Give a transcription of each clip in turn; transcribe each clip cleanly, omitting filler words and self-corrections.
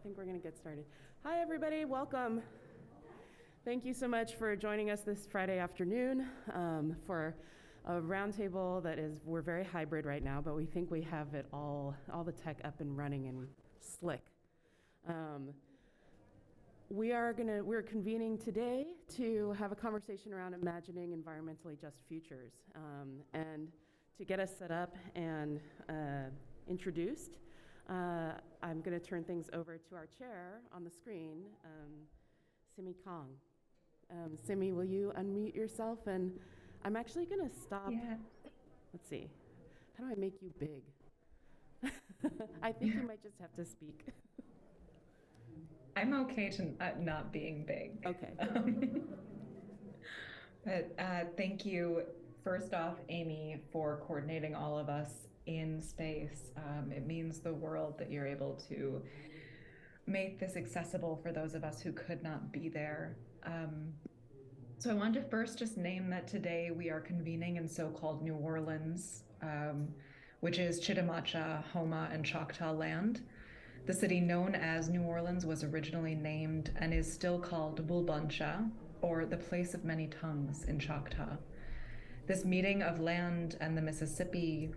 think we're going to get started. Hi, everybody. Welcome. Thank you so much for joining us this Friday afternoon for a roundtable that we're very hybrid right now, but we think we have it all the tech up and running and slick. We're convening today to have a conversation around imagining environmentally just futures. And to get us set up and introduced, I'm going to turn things over to our chair on the screen, Simi Kong. Simi, will you unmute yourself? And I'm actually going to stop. Yeah. Let's see. How do I make you big? I think you might just have to speak. I'm okay to not being big. Okay. But thank you, first off, Amy, for coordinating all of us in space. It means the world that you're able to make this accessible for those of us who could not be there. So I wanted to first just name that today we are convening in so-called New Orleans, which is Chitimacha, Homa, and Choctaw land. The city known as New Orleans was originally named and is still called Bulbancha, or the place of many tongues in Choctaw. This meeting of land and the Mississippi,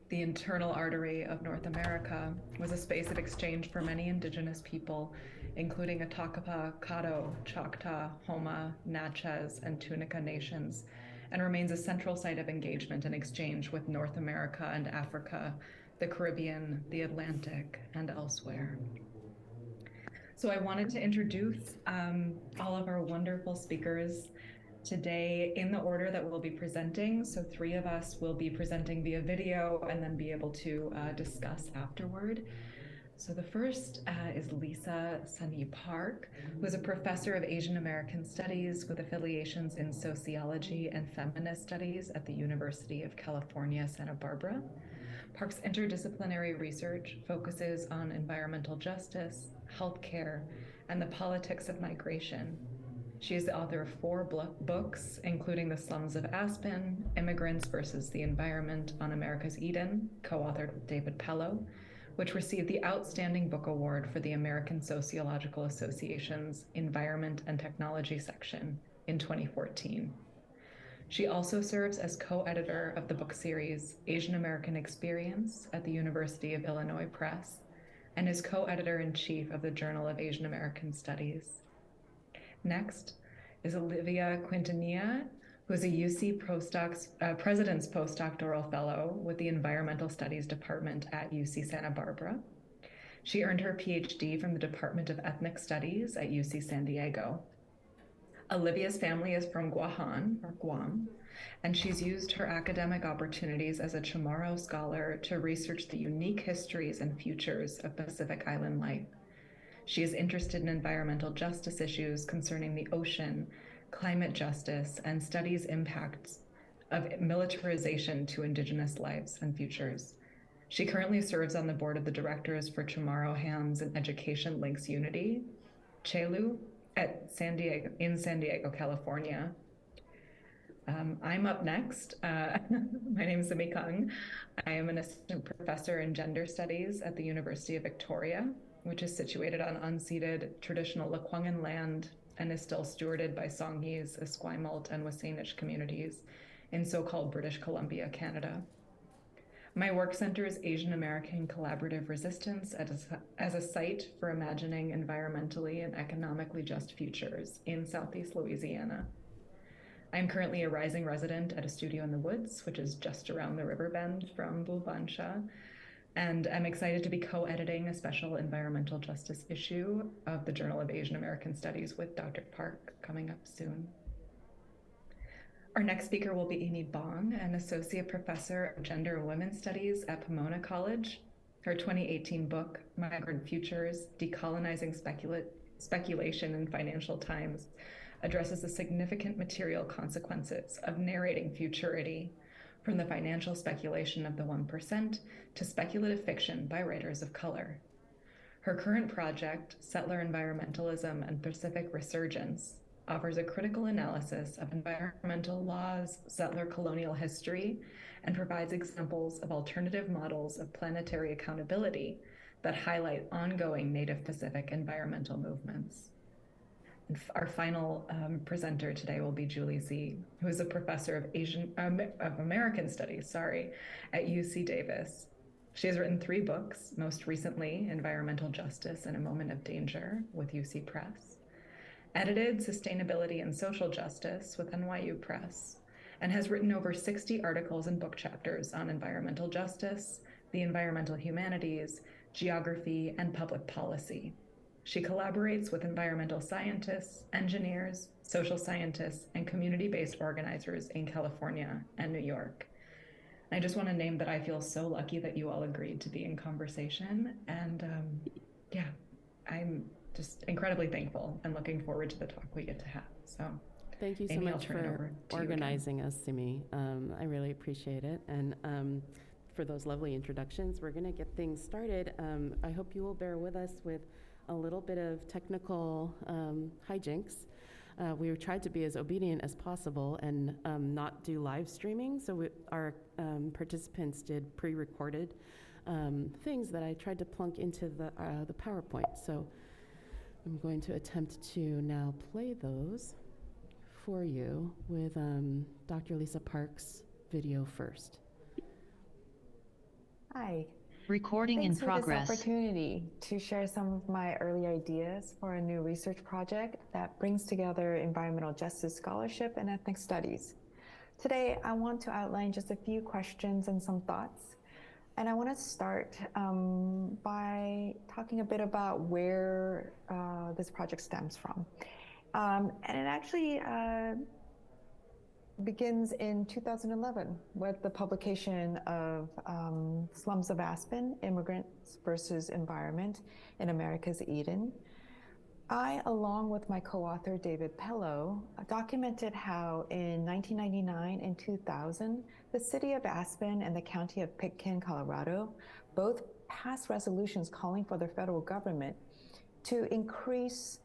the internal artery of North America, was a space of exchange for many indigenous people, including Atakapa, Caddo, Choctaw, Homa, Natchez, and Tunica nations, and remains a central site of engagement and exchange with North America and Africa, the Caribbean, the Atlantic, and elsewhere. So I wanted to introduce all of our wonderful speakers today in the order that we'll be presenting. So 3 of us will be presenting via video and then be able to discuss afterward. So the first is Lisa Sunny Park, who is a professor of Asian American Studies with affiliations in sociology and feminist studies at the University of California, Santa Barbara. Park's interdisciplinary research focuses on environmental justice, healthcare, and the politics of migration. She is the author of 4 books, including The Slums of Aspen, Immigrants versus the Environment on America's Eden, co-authored with David Pello, which received the Outstanding Book Award for the American Sociological Association's Environment and Technology section in 2014. She also serves as co-editor of the book series Asian American Experience at the University of Illinois Press and is co-editor-in-chief of the Journal of Asian American Studies. Next is Olivia Quintanilla, who is a UC President's Postdoctoral Fellow with the Environmental Studies Department at UC Santa Barbara. She earned her PhD from the Department of Ethnic Studies at UC San Diego. Olivia's family is from Guam, and she's used her academic opportunities as a Chamorro scholar to research the unique histories and futures of Pacific Island life. She is interested in environmental justice issues concerning the ocean, climate justice, and studies impacts of militarization to Indigenous lives and futures. She currently serves on the board of the directors for Chamorro Hands and Education Links Unity, CHELU, at San Diego, California. I'm up next. My name is Simi Kong. I am an assistant professor in gender studies at the University of Victoria, which is situated on unceded traditional Lekwungen land and is still stewarded by Songhees, Esquimalt, and Wasanish communities in so-called British Columbia, Canada. My work centers Asian American collaborative resistance as a site for imagining environmentally and economically just futures in Southeast Louisiana. I'm currently a rising resident at a studio in the woods, which is just around the river bend from Bulbancha, and I'm excited to be co-editing a special environmental justice issue of the Journal of Asian American Studies with Dr. Park coming up soon. Our next speaker will be Amy Bong, an associate professor of gender and women's studies at Pomona College. Her 2018 book, Migrant Futures, Decolonizing Speculation in Financial Times, addresses the significant material consequences of narrating futurity, from the financial speculation of the 1% to speculative fiction by writers of color. Her current project, Settler Environmentalism and Pacific Resurgence, offers a critical analysis of environmental laws, settler colonial history, and provides examples of alternative models of planetary accountability that highlight ongoing Native Pacific environmental movements. And our final presenter today will be Julie Z, who is a professor of American Studies, at UC Davis. She has written 3 books, most recently Environmental Justice in a Moment of Danger with UC Press, edited Sustainability and Social Justice with NYU Press, and has written over 60 articles and book chapters on environmental justice, the environmental humanities, geography, and public policy. She collaborates with environmental scientists, engineers, social scientists, and community-based organizers in California and New York. I just want to name that I feel so lucky that you all agreed to be in conversation. And yeah, I'm just incredibly thankful and looking forward to the talk we get to have. So thank you so Amy, much for organizing us, Simi. I really appreciate it. And for those lovely introductions, we're going to get things started. I hope you will bear with us with a little bit of technical hijinks. We tried to be as obedient as possible and not do live streaming. So our participants did pre-recorded things that I tried to plunk into the PowerPoint. So I'm going to attempt to now play those for you with Dr. Lisa Park's video first. Hi. Recording in progress. Thanks for this opportunity to share some of my early ideas for a new research project that brings together environmental justice scholarship and ethnic studies. Today, I want to outline just a few questions and some thoughts. And I want to start by talking a bit about where this project stems from. And it actually begins in 2011 with the publication of Slums of Aspen, Immigrants versus Environment in America's Eden. I, along with my co-author David Pello, documented how in 1999 and 2000, the city of Aspen and the county of Pitkin, Colorado, both passed resolutions calling for the federal government to increase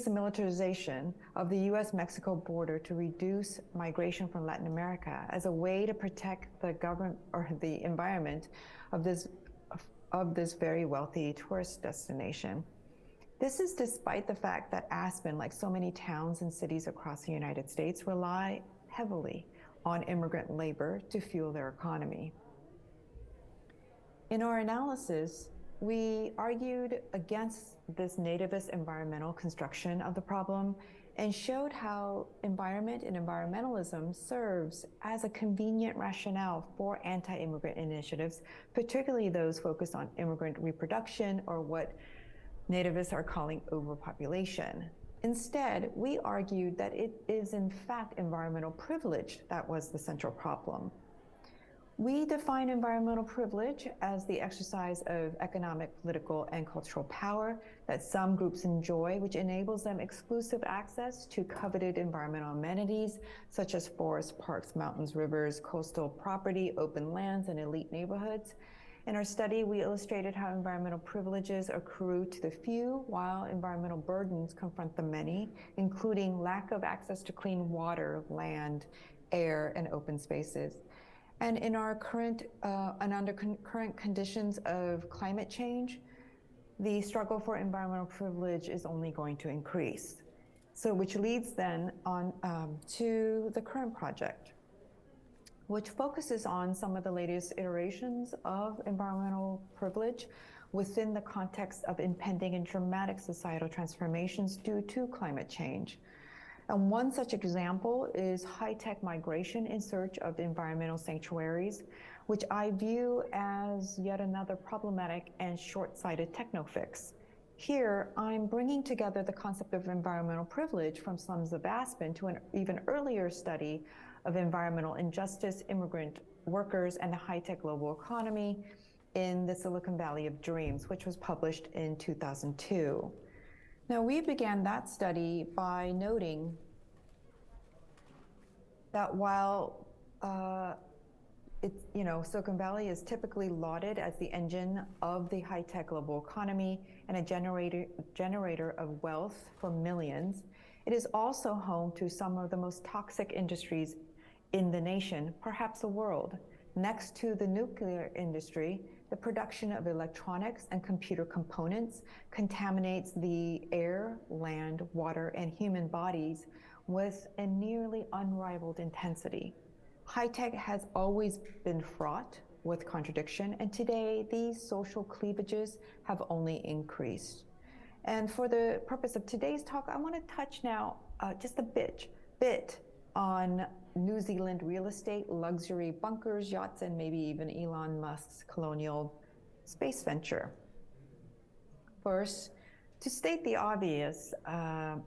the militarization of the US-Mexico border to reduce migration from Latin America as a way to protect the government or the environment of this very wealthy tourist destination. This is despite the fact that Aspen, like so many towns and cities across the United States, rely heavily on immigrant labor to fuel their economy. In our analysis, we argued against this nativist environmental construction of the problem and showed how environment and environmentalism serves as a convenient rationale for anti-immigrant initiatives, particularly those focused on immigrant reproduction or what nativists are calling overpopulation. Instead, we argued that it is in fact environmental privilege that was the central problem. We define environmental privilege as the exercise of economic, political, and cultural power that some groups enjoy, which enables them exclusive access to coveted environmental amenities, such as forests, parks, mountains, rivers, coastal property, open lands, and elite neighborhoods. In our study, we illustrated how environmental privileges accrue to the few, while environmental burdens confront the many, including lack of access to clean water, land, air, and open spaces. And in our current current conditions of climate change, the struggle for environmental privilege is only going to increase. So which leads then on to the current project, which focuses on some of the latest iterations of environmental privilege within the context of impending and dramatic societal transformations due to climate change. And one such example is high-tech migration in search of environmental sanctuaries, which I view as yet another problematic and short-sighted techno-fix. Here, I'm bringing together the concept of environmental privilege from Slums of Aspen to an even earlier study of environmental injustice, immigrant workers, and the high-tech global economy in the Silicon Valley of Dreams, which was published in 2002. Now, we began that study by noting that while Silicon Valley is typically lauded as the engine of the high-tech global economy and a generator of wealth for millions, it is also home to some of the most toxic industries in the nation, perhaps the world. Next to the nuclear industry, the production of electronics and computer components contaminates the air, land, water, and human bodies with a nearly unrivaled intensity. High-tech has always been fraught with contradiction, and today these social cleavages have only increased. And for the purpose of today's talk, I want to touch now just a bit on New Zealand real estate, luxury bunkers, yachts, and maybe even Elon Musk's colonial space venture. First, to state the obvious,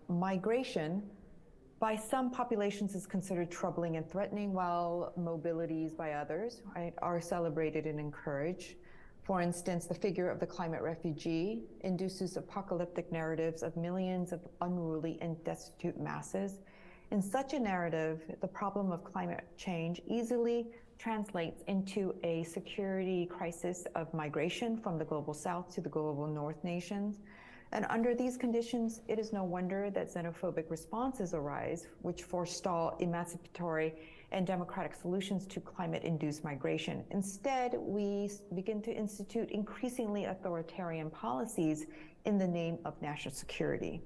migration by some populations is considered troubling and threatening, while mobilities by others, right, are celebrated and encouraged. For instance, the figure of the climate refugee induces apocalyptic narratives of millions of unruly and destitute masses. In such a narrative, the problem of climate change easily translates into a security crisis of migration from the global south to the global north nations. And under these conditions, it is no wonder that xenophobic responses arise, which forestall emancipatory and democratic solutions to climate-induced migration. Instead, we begin to institute increasingly authoritarian policies in the name of national security.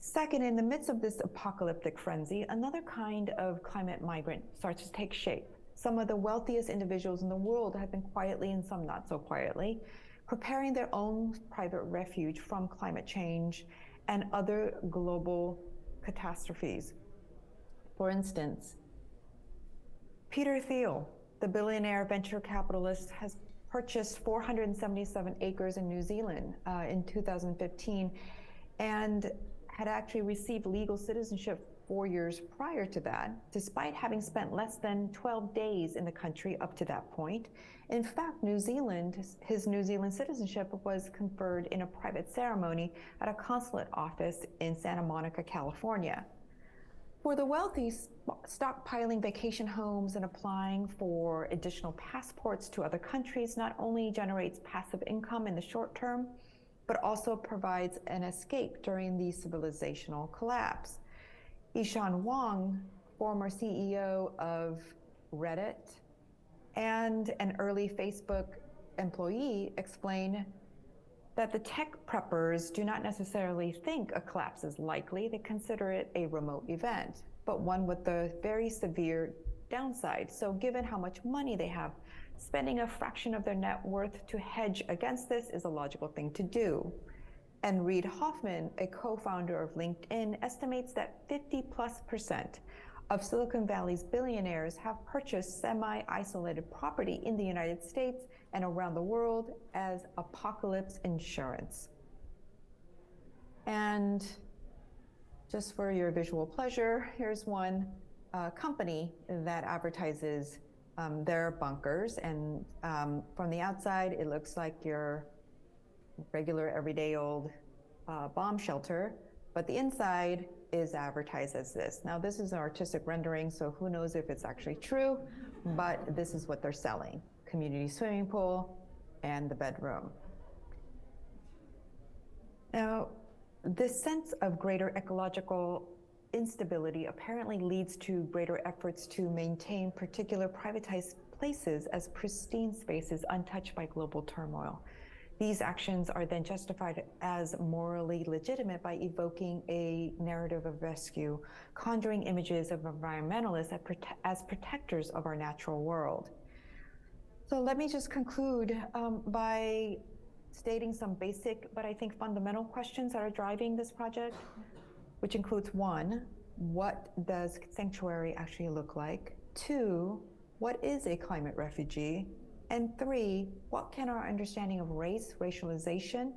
Second, in the midst of this apocalyptic frenzy, another kind of climate migrant starts to take shape. Some of the wealthiest individuals in the world have been quietly, and some not so quietly, preparing their own private refuge from climate change and other global catastrophes. For instance, Peter Thiel, the billionaire venture capitalist, has purchased 477 acres in New Zealand in 2015 and had actually received legal citizenship 4 years prior to that, despite having spent less than 12 days in the country up to that point. In fact, his New Zealand citizenship was conferred in a private ceremony at a consulate office in Santa Monica, California. For the wealthy, stockpiling vacation homes and applying for additional passports to other countries not only generates passive income in the short term, but also provides an escape during the civilizational collapse. Ishan Wang, former CEO of Reddit and an early Facebook employee, explained that the tech preppers do not necessarily think a collapse is likely. They consider it a remote event, but one with a very severe downside. So given how much money they have, spending a fraction of their net worth to hedge against this is a logical thing to do. And Reid Hoffman, a co-founder of LinkedIn, estimates that 50+% of Silicon Valley's billionaires have purchased semi-isolated property in the United States and around the world as apocalypse insurance. And just for your visual pleasure, here's one company that advertises their bunkers. And from the outside, it looks like your regular, everyday old bomb shelter, but the inside is advertised as this. Now, this is an artistic rendering, so who knows if it's actually true, but this is what they're selling: community swimming pool and the bedroom. Now, this sense of greater ecological instability apparently leads to greater efforts to maintain particular privatized places as pristine spaces untouched by global turmoil. These actions are then justified as morally legitimate by evoking a narrative of rescue, conjuring images of environmentalists as protectors of our natural world. So let me just conclude by stating some basic, but I think fundamental questions that are driving this project, which includes: 1, what does sanctuary actually look like? 2, what is a climate refugee? And 3, what can our understanding of race, racialization,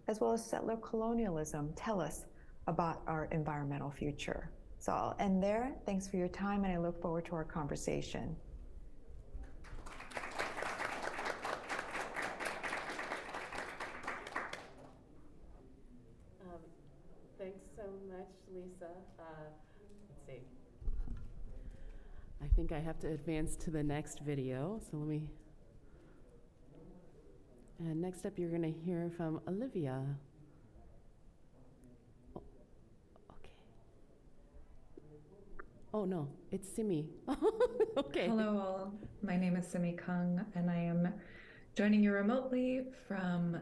as well as settler colonialism tell us about our environmental future? So I'll end there. Thanks for your time, and I look forward to our conversation. Thanks so much, Lisa. Let's see. I think I have to advance to the next video, so let me. And next up, you're going to hear from Olivia. Oh, okay. Oh no, it's Simi. Okay. Hello all, my name is Simi Kung and I am joining you remotely from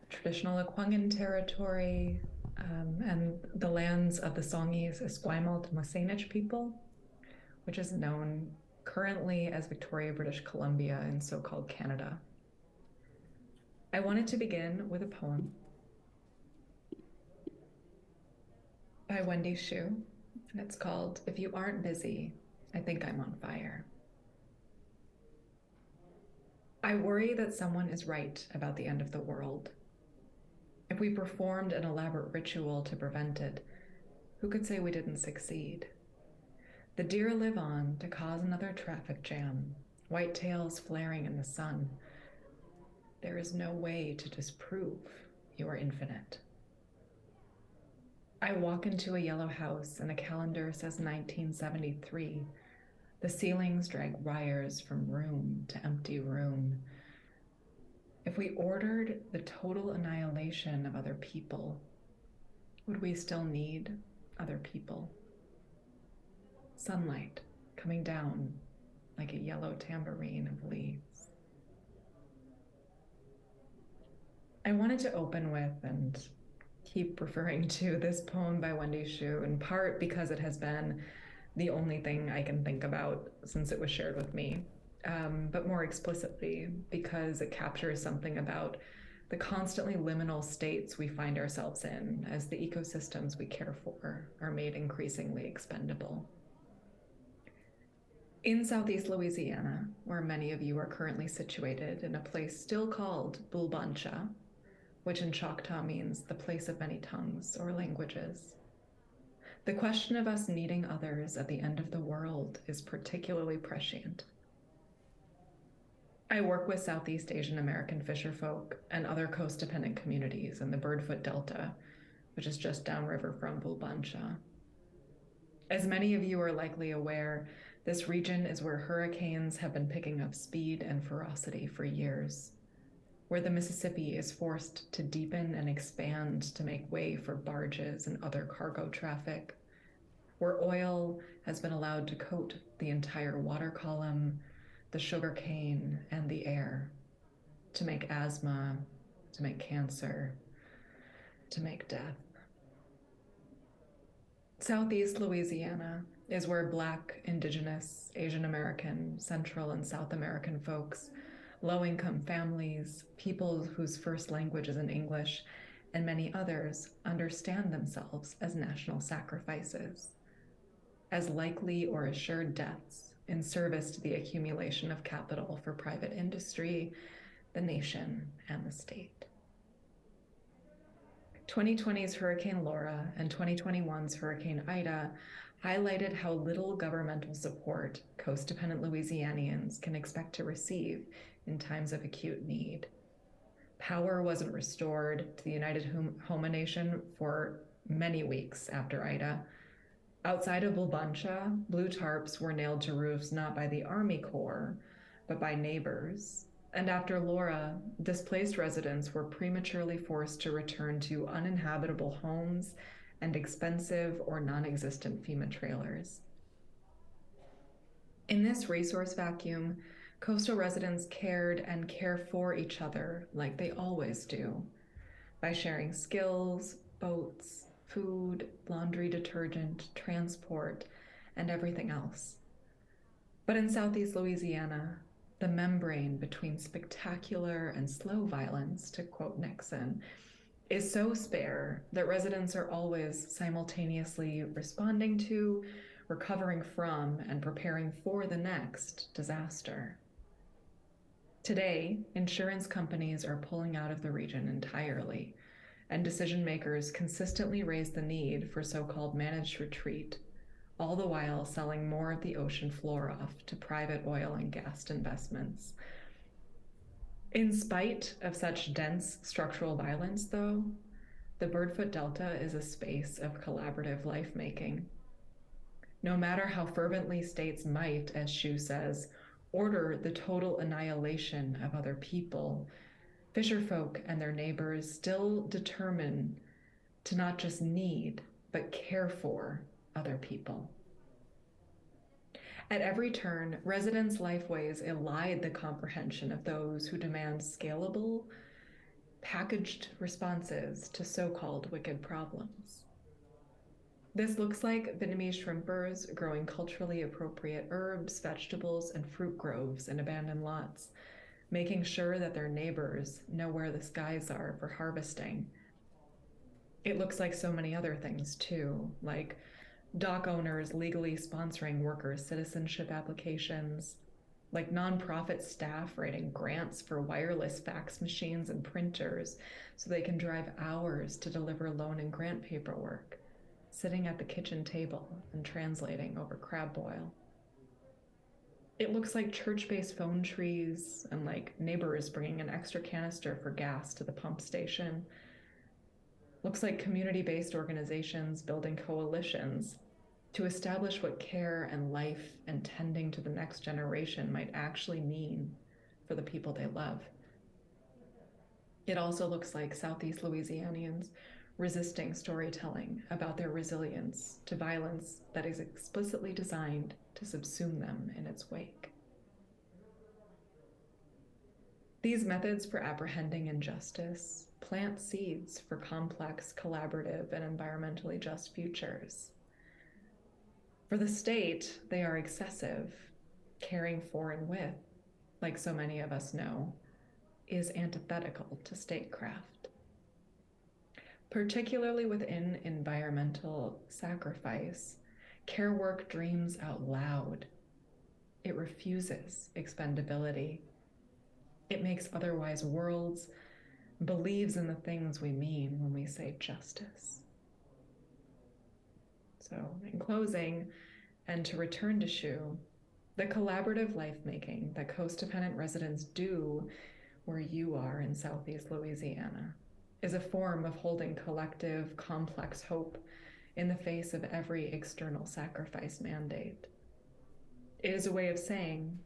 traditional Lekwungen territory and the lands of the Songhees, Esquimalt, and Wasanich people, which is known currently as Victoria, British Columbia in so-called Canada. I wanted to begin with a poem by Wendy Xu. It's called If You Aren't Busy, I Think I'm on Fire. I worry that someone is right about the end of the world. If we performed an elaborate ritual to prevent it, who could say we didn't succeed? The deer live on to cause another traffic jam, white tails flaring in the sun. There is no way to disprove you are infinite. I walk into a yellow house and a calendar says 1973. The ceilings drag wires from room to empty room. If we ordered the total annihilation of other people, would we still need other people? Sunlight coming down like a yellow tambourine of leaves. I wanted to open with and keep referring to this poem by Wendy Xu, in part because it has been the only thing I can think about since it was shared with me, but more explicitly because it captures something about the constantly liminal states we find ourselves in as the ecosystems we care for are made increasingly expendable. In Southeast Louisiana, where many of you are currently situated in a place still called Bulbancha, which in Choctaw means the place of many tongues or languages, the question of us needing others at the end of the world is particularly prescient. I work with Southeast Asian American fisherfolk and other coast-dependent communities in the Birdfoot Delta, which is just downriver from Bulbancha. As many of you are likely aware, this region is where hurricanes have been picking up speed and ferocity for years, where the Mississippi is forced to deepen and expand to make way for barges and other cargo traffic, where oil has been allowed to coat the entire water column, the sugar cane, and the air, to make asthma, to make cancer, to make death. Southeast Louisiana is where Black, Indigenous, Asian American, Central and South American folks, low-income families, people whose first language is in English, and many others understand themselves as national sacrifices, as likely or assured deaths in service to the accumulation of capital for private industry, the nation, and the state. 2020's Hurricane Laura and 2021's Hurricane Ida highlighted how little governmental support coast-dependent Louisianians can expect to receive in times of acute need. Power wasn't restored to the United Homa Nation for many weeks after Ida. Outside of Bulbancha, blue tarps were nailed to roofs not by the Army Corps, but by neighbors. And after Laura, displaced residents were prematurely forced to return to uninhabitable homes and expensive or non-existent FEMA trailers. In this resource vacuum, coastal residents cared and care for each other like they always do, by sharing skills, boats, food, laundry detergent, transport, and everything else. But in Southeast Louisiana, the membrane between spectacular and slow violence, to quote Nixon, is so spare that residents are always simultaneously responding to, recovering from, and preparing for the next disaster. Today, insurance companies are pulling out of the region entirely, and decision makers consistently raise the need for so-called managed retreat, all the while selling more of the ocean floor off to private oil and gas investments. In spite of such dense structural violence, though, the Birdfoot Delta is a space of collaborative life-making. No matter how fervently states might, as Xu says, order the total annihilation of other people, fisherfolk and their neighbors still determine to not just need, but care for other people. At every turn, residents' lifeways elide the comprehension of those who demand scalable, packaged responses to so-called wicked problems. This looks like Vietnamese shrimpers growing culturally appropriate herbs, vegetables, and fruit groves in abandoned lots, making sure that their neighbors know where the skies are for harvesting. It looks like so many other things too, like dock owners legally sponsoring workers' citizenship applications, like nonprofit staff writing grants for wireless fax machines and printers so they can drive hours to deliver loan and grant paperwork, sitting at the kitchen table and translating over crab boil. It looks like church-based phone trees and like neighbors bringing an extra canister for gas to the pump station. Looks like community-based organizations building coalitions to establish what care and life and tending to the next generation might actually mean for the people they love. It also looks like Southeast Louisianians resisting storytelling about their resilience to violence that is explicitly designed to subsume them in its wake. These methods for apprehending injustice plant seeds for complex, collaborative, and environmentally just futures. For the state, they are excessive. Caring for and with, like so many of us know, is antithetical to statecraft. Particularly within environmental sacrifice, care work dreams out loud. It refuses expendability. It makes otherwise worlds, believes in the things we mean when we say justice. So in closing, and to return to Shu, the collaborative life-making that coast-dependent residents do where you are in Southeast Louisiana is a form of holding collective, complex hope in the face of every external sacrifice mandate. It is a way of saying,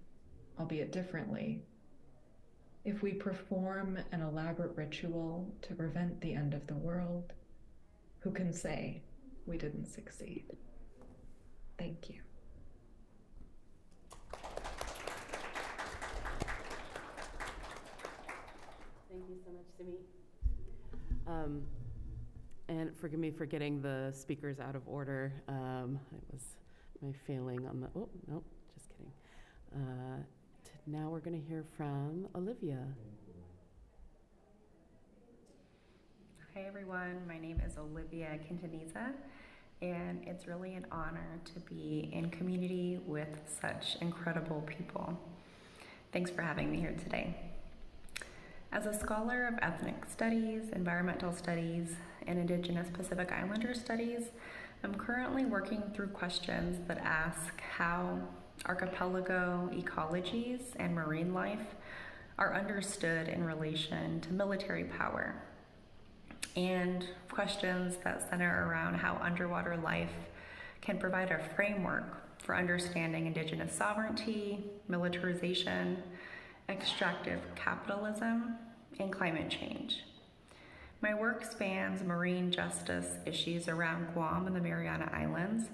albeit differently, if we perform an elaborate ritual to prevent the end of the world, who can say we didn't succeed? Thank you. Thank you so much, Simi. And forgive me for getting the speakers out of order. It was my failing on the, oh, no, just kidding. Now we're going to hear from Olivia. Hi everyone, my name is Olivia Quintanilla, and it's really an honor to be in community with such incredible people. Thanks for having me here today. As a scholar of ethnic studies, environmental studies, and Indigenous Pacific Islander studies, I'm currently working through questions that ask how archipelago ecologies and marine life are understood in relation to military power, and questions that center around how underwater life can provide a framework for understanding Indigenous sovereignty, militarization, extractive capitalism, and climate change. My work spans marine justice issues around Guam and the Mariana Islands,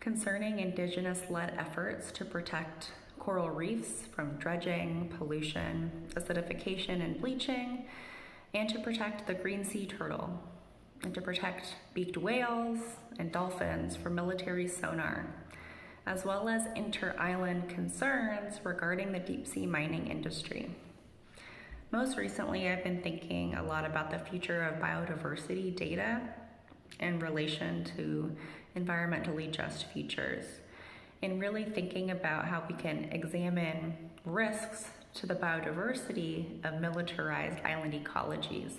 concerning Indigenous-led efforts to protect coral reefs from dredging, pollution, acidification, and bleaching, and to protect the green sea turtle, and to protect beaked whales and dolphins from military sonar, as well as inter-island concerns regarding the deep-sea mining industry. Most recently, I've been thinking a lot about the future of biodiversity data in relation to environmentally just futures, and really thinking about how we can examine risks to the biodiversity of militarized island ecologies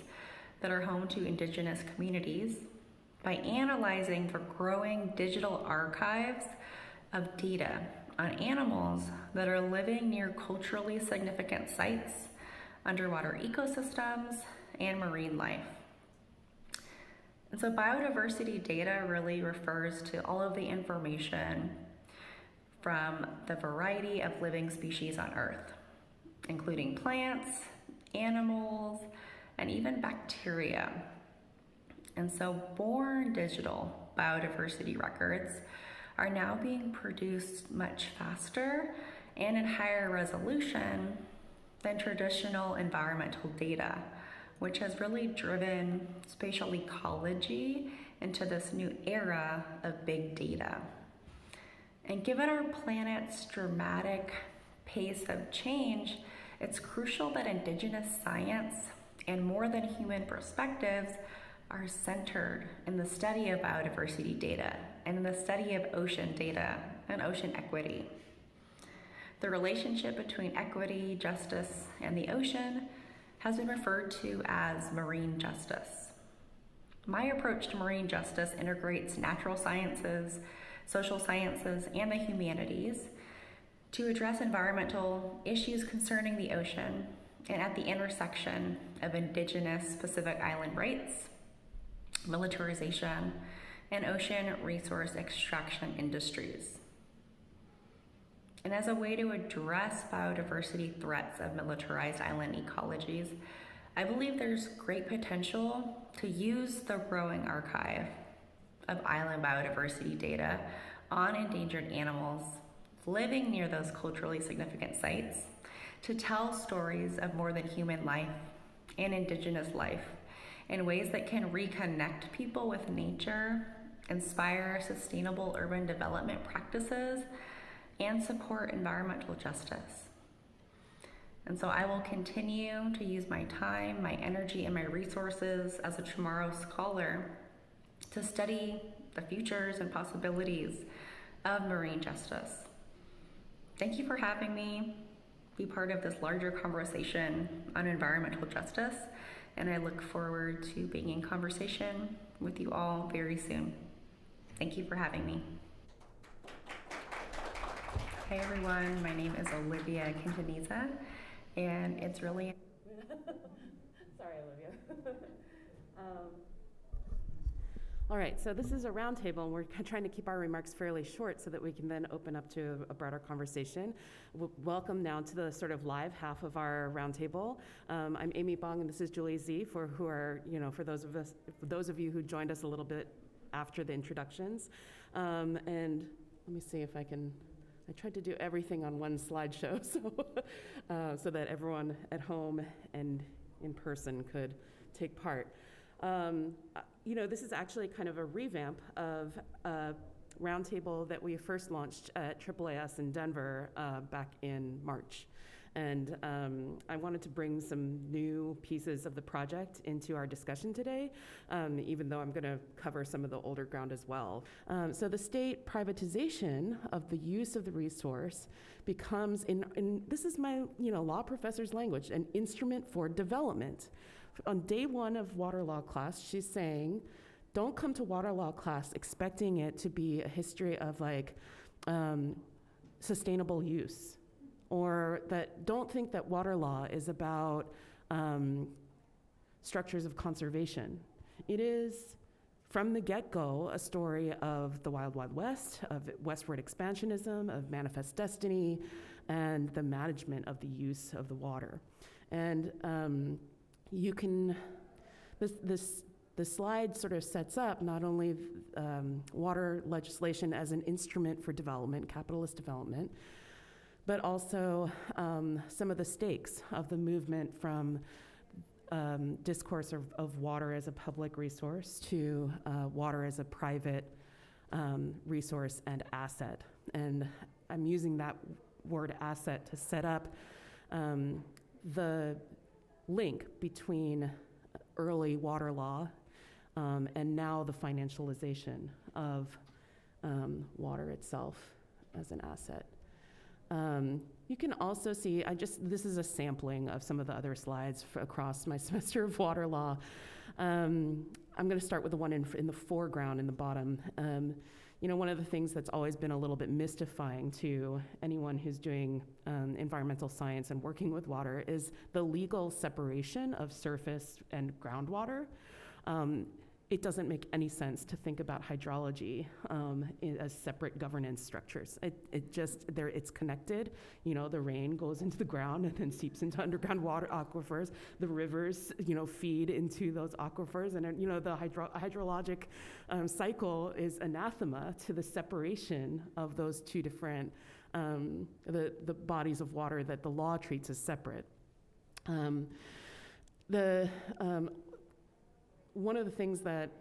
that are home to Indigenous communities by analyzing for growing digital archives of data on animals that are living near culturally significant sites, underwater ecosystems, and marine life. And so biodiversity data really refers to all of the information from the variety of living species on Earth, including plants, animals, and even bacteria. And so born digital biodiversity records are now being produced much faster and in higher resolution than traditional environmental data, which has really driven spatial ecology into this new era of big data. And given our planet's dramatic pace of change, it's crucial that Indigenous science and more than human perspectives are centered in the study of biodiversity data and in the study of ocean data and ocean equity. The relationship between equity, justice, and the ocean has been referred to as marine justice. My approach to marine justice integrates natural sciences, social sciences, and the humanities to address environmental issues concerning the ocean and at the intersection of Indigenous Pacific Island rights, militarization, and ocean resource extraction industries. And as a way to address biodiversity threats of militarized island ecologies, I believe there's great potential to use the growing archive of island biodiversity data on endangered animals living near those culturally significant sites to tell stories of more than human life and Indigenous life in ways that can reconnect people with nature, inspire sustainable urban development practices, and support environmental justice. And so I will continue to use my time, my energy, and my resources as a tomorrow scholar to study the futures and possibilities of marine justice. Thank you for having me be part of this larger conversation on environmental justice, and I look forward to being in conversation with you all very soon. Thank you for having me. Hi everyone, my name is Olivia Quintaniza, and it's really... Sorry, Olivia. All right, so this is a roundtable, and we're trying to keep our remarks fairly short so that we can then open up to a broader conversation. Welcome now to the sort of live half of our roundtable. I'm Amy Bong, and this is Julie Z. For those of you who joined us a little bit after the introductions, and let me see if I can. I tried to do everything on one slideshow, so that everyone at home and in person could take part. This is actually kind of a revamp of a roundtable that we first launched at AAAS in Denver back in March. And I wanted to bring some new pieces of the project into our discussion today, even though I'm going to cover some of the older ground as well. So the state privatization of the use of the resource becomes, in this is my law professor's language, an instrument for development. On day one of water law class, she's saying, don't come to water law class expecting it to be a history of sustainable use. Or that don't think that water law is about structures of conservation. It is, from the get-go, a story of the Wild Wild West, of westward expansionism, of manifest destiny, and the management of the use of the water. And you can, the slide sort of sets up not only water legislation as an instrument for development, capitalist development, but also some of the stakes of the movement from discourse of water as a public resource to water as a private resource and asset. And I'm using that word asset to set up the link between early water law and now the financialization of water itself as an asset. You can also see, this is a sampling of some of the other slides across my semester of water law. I'm going to start with the one in the foreground in the bottom. One of the things that's always been a little bit mystifying to anyone who's doing environmental science and working with water is the legal separation of surface and groundwater. it doesn't make any sense to think about hydrology as separate governance structures. It's connected. You know, the rain goes into the ground and then seeps into underground water aquifers. The rivers, you know, feed into those aquifers, and you know, the hydrologic cycle is anathema to the separation of those two different the bodies of water that the law treats as separate. One of the things that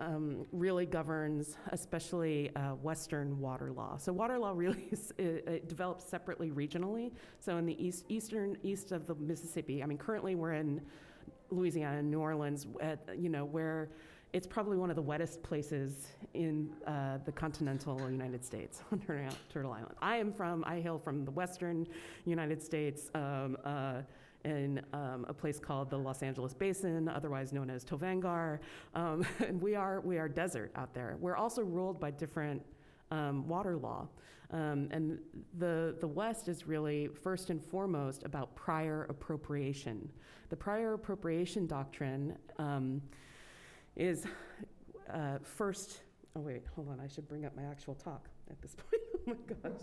really governs, especially Western water law. So water law really it develops separately regionally. So in the east of the Mississippi, I mean, currently we're in Louisiana, New Orleans, where it's probably one of the wettest places in the continental United States on Turtle Island. I hail from the Western United States. In a place called the Los Angeles Basin, otherwise known as Tovangar, and we are desert out there. We're also ruled by different water law, and the West is really first and foremost about prior appropriation. The prior appropriation doctrine is first. Oh wait, hold on. I should bring up my actual talk at this point. Oh my gosh.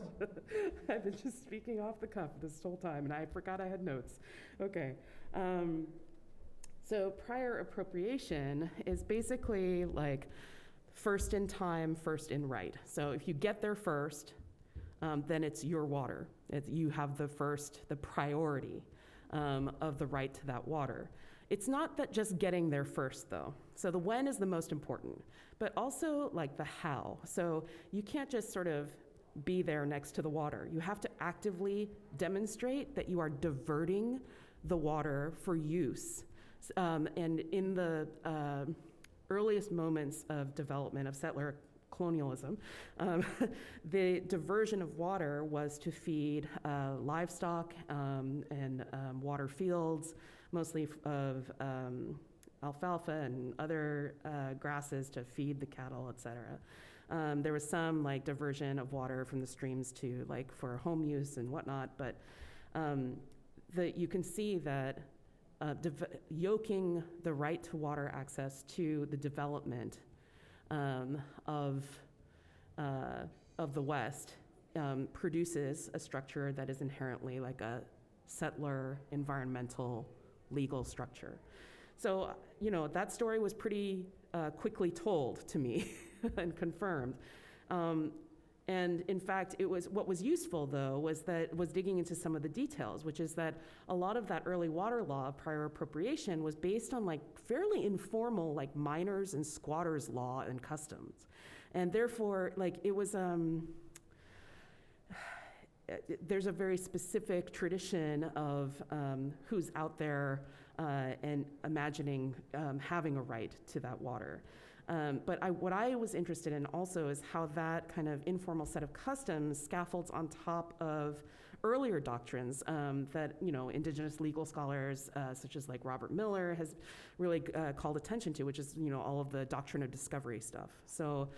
I've been just speaking off the cuff this whole time, and I forgot I had notes. Okay. So prior appropriation is basically like first in time, first in right. So if you get there first, then it's your water. You have the priority of the right to that water. It's not that just getting there first, though. So the when is the most important, but also like the how. So you can't just sort of be there next to the water. You have to actively demonstrate that you are diverting the water for use. And in the earliest moments of development of settler colonialism, the diversion of water was to feed livestock and water fields, mostly of alfalfa and other grasses to feed the cattle, et cetera. There was some like diversion of water from the streams to like for home use and whatnot, but you can see that yoking the right to water access to the development of the West produces a structure that is inherently like a settler environmental legal structure. So, you know, that story was pretty quickly told to me and confirmed. And in fact, what was useful though was digging into some of the details, which is that a lot of that early water law, prior appropriation, was based on like fairly informal like miners and squatters law and customs. And therefore, like it was, there's a very specific tradition of who's out there and imagining having a right to that water. But what I was interested in also is how that kind of informal set of customs scaffolds on top of earlier doctrines that, you know, Indigenous legal scholars such as like Robert Miller has really called attention to, which is, you know, all of the doctrine of discovery stuff. So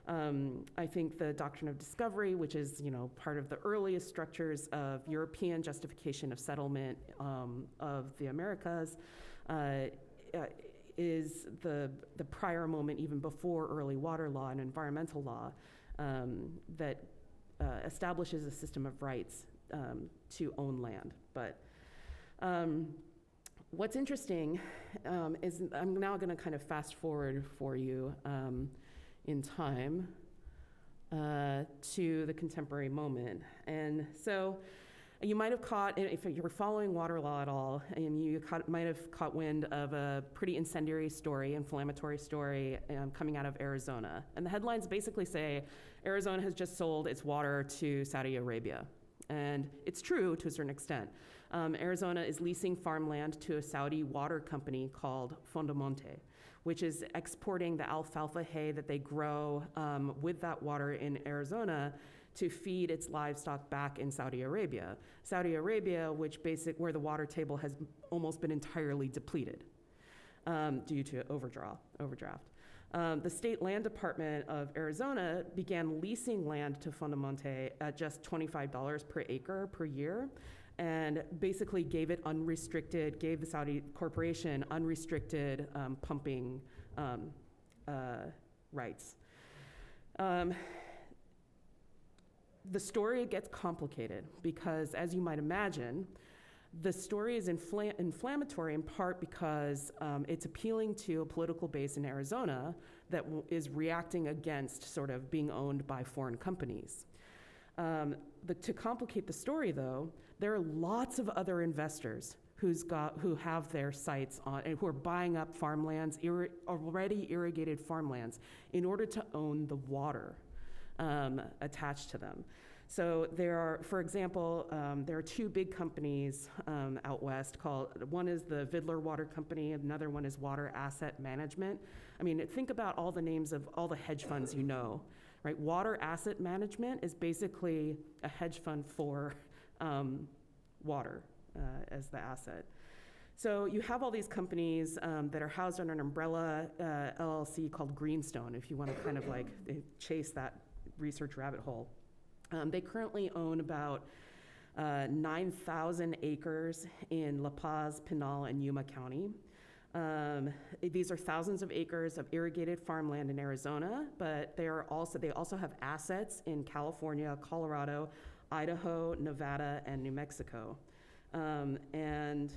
I think the doctrine of discovery, which is, you know, part of the earliest structures of European justification of settlement of the Americas, is the prior moment, even before early water law and environmental law, that establishes a system of rights to own land. But what's interesting is I'm now going to kind of fast forward for you in time to the contemporary moment. And so you might have caught, if you were following water law at all, and you might have caught wind of a pretty incendiary story, inflammatory story coming out of Arizona. And the headlines basically say, Arizona has just sold its water to Saudi Arabia. And it's true to a certain extent. Arizona is leasing farmland to a Saudi water company called Fondomonte, which is exporting the alfalfa hay that they grow with that water in Arizona to feed its livestock back in Saudi Arabia. Saudi Arabia, where the water table has almost been entirely depleted due to overdraft. The state land department of Arizona began leasing land to Fondomonte at just $25 per acre per year, and basically gave the Saudi corporation unrestricted pumping rights. The story gets complicated because, as you might imagine, the story is inflammatory in part because it's appealing to a political base in Arizona that is reacting against sort of being owned by foreign companies. To complicate the story, though, there are lots of other investors who have their sites on and who are buying up farmlands, already irrigated farmlands, in order to own the water attached to them. So there are, for example, there are two big companies out west one is the Vidler Water Company, another one is Water Asset Management. I mean, think about all the names of all the hedge funds you know, right? Water Asset Management is basically a hedge fund for water as the asset. So you have all these companies that are housed under an umbrella LLC called Greenstone, if you want to kind of like chase that research rabbit hole. They currently own about 9,000 acres in La Paz, Pinal, and Yuma County. These are thousands of acres of irrigated farmland in Arizona, but they also have assets in California, Colorado, Idaho, Nevada, and New Mexico. And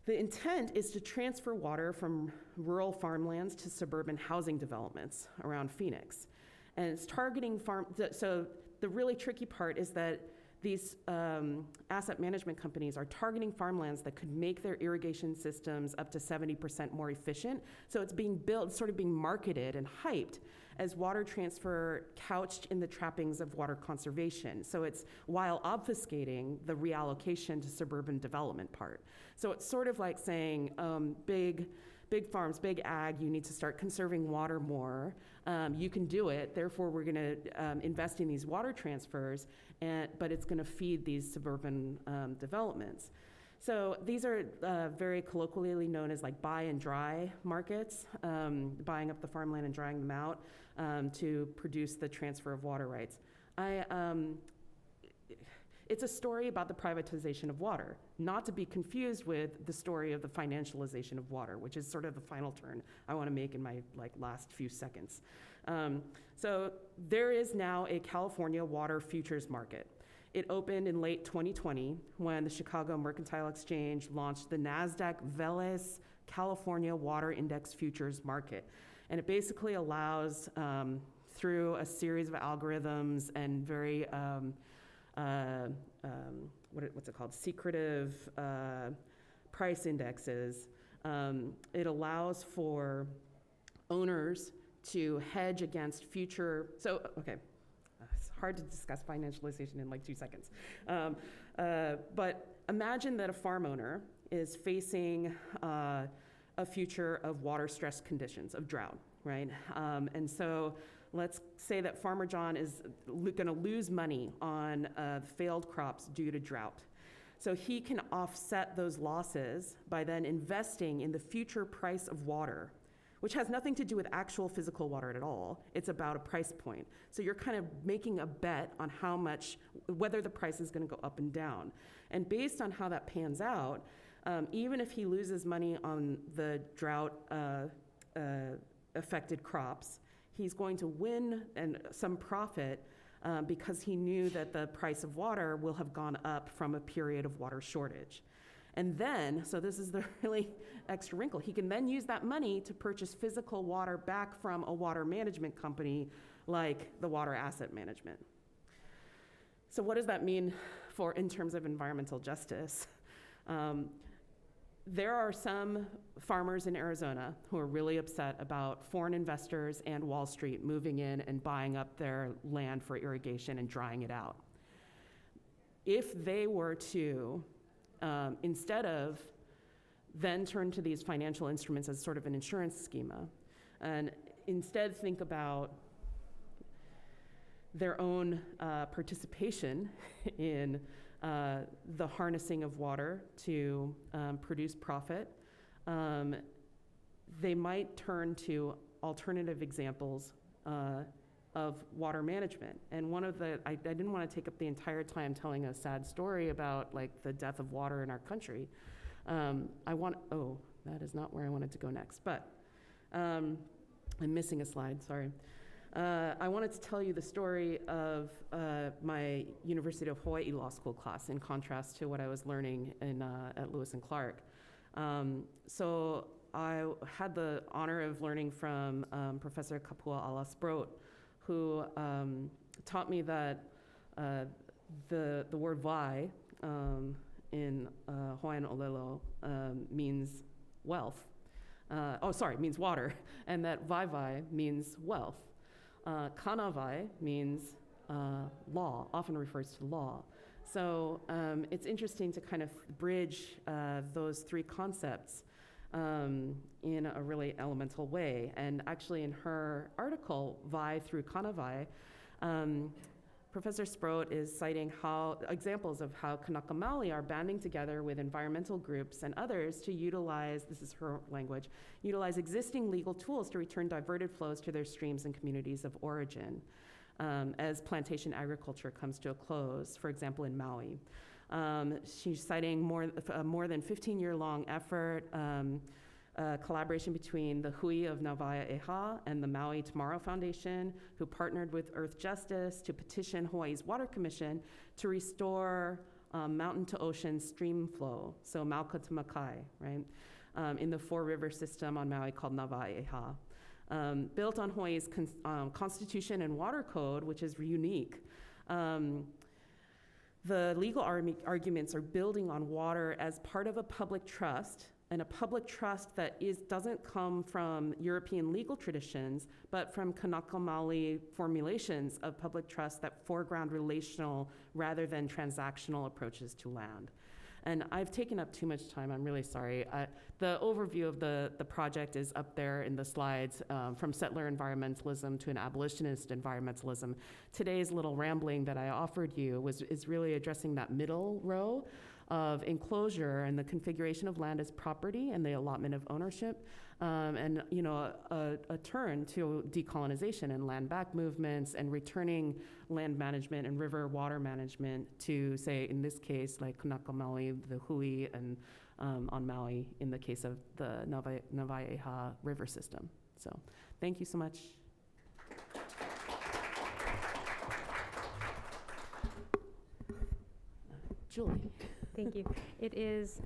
the intent is to transfer water from rural farmlands to suburban housing developments around Phoenix. And it's targeting so the really tricky part is that these asset management companies are targeting farmlands that could make their irrigation systems up to 70% more efficient. So it's being built, sort of being marketed and hyped as water transfer couched in the trappings of water conservation. So it's while obfuscating the reallocation to suburban development part. So it's sort of like saying, big farms, big ag, you need to start conserving water more. You can do it, therefore we're gonna invest in these water transfers, but it's gonna feed these suburban developments. So these are very colloquially known as like buy and dry markets, buying up the farmland and drying them out to produce the transfer of water rights. It's a story about the privatization of water, not to be confused with the story of the financialization of water, which is sort of the final turn I want to make in my last few seconds. So there is now a California water futures market. It opened in late 2020 when the Chicago Mercantile Exchange launched the NASDAQ Veles California Water Index Futures Market. And it basically allows, through a series of algorithms and very what's it called? Secretive price indexes. It allows for owners to hedge against future. So, okay, it's hard to discuss financialization in like 2 seconds. But imagine that a farm owner is facing a future of water stress conditions, of drought, right? And so let's say that Farmer John is going to lose money on failed crops due to drought. So he can offset those losses by then investing in the future price of water, which has nothing to do with actual physical water at all. It's about a price point. So you're kind of making a bet on how much, whether the price is going to go up and down. And based on how that pans out, even if he loses money on the drought affected crops, he's going to win some profit because he knew that the price of water will have gone up from a period of water shortage. And then, so this is the really extra wrinkle, he can then use that money to purchase physical water back from a water management company like the Water Asset Management. So what does that mean in terms of environmental justice? There are some farmers in Arizona who are really upset about foreign investors and Wall Street moving in and buying up their land for irrigation and drying it out. If they were to, instead of then turn to these financial instruments as sort of an insurance schema, and instead think about their own participation in the harnessing of water to produce profit, they might turn to alternative examples of water management. And one of I didn't want to take up the entire time telling a sad story about like the death of water in our country. That is not where I wanted to go next. But I'm missing a slide, sorry. I wanted to tell you the story of my University of Hawaii Law School class in contrast to what I was learning at Lewis and Clark. So I had the honor of learning from Professor Kapua Ala-Sproat, who taught me that the word vai in Hawaiian Olelo means wealth. Means water, and that vai means wealth. Kana vai means law, often refers to law. So it's interesting to kind of bridge those three concepts in a really elemental way. And actually in her article, Vai through Kana vai, Professor Sproat is citing examples of how Kanaka Maoli are banding together with environmental groups and others to utilize, this is her language, utilize existing legal tools to return diverted flows to their streams and communities of origin as plantation agriculture comes to a close, for example, in Maui. She's citing more than 15-year-long effort, collaboration between the Hui of Navaia Eha and the Maui Tomorrow Foundation, who partnered with Earth Justice to petition Hawaii's Water Commission to restore mountain to ocean stream flow, so Mauka to Makai, right, in the four-river system on Maui called Navaia Eha. Built on Hawaii's constitution and water code, which is unique. The legal arguments are building on water as part of a public trust, and a public trust that doesn't come from European legal traditions, but from Kanaka Maoli formulations of public trust that foreground relational rather than transactional approaches to land. And I've taken up too much time, I'm really sorry. The overview of the project is up there in the slides, from settler environmentalism to an abolitionist environmentalism. Today's little rambling that I offered you is really addressing that middle row of enclosure and the configuration of land as property and the allotment of ownership, and a turn to decolonization and land back movements and returning land management and river water management to, say, in this case, like Kanaka Maoli, the Hui, and on Maui in the case of the Navaia Eha river system. So thank you so much. Julie. Thank you. It is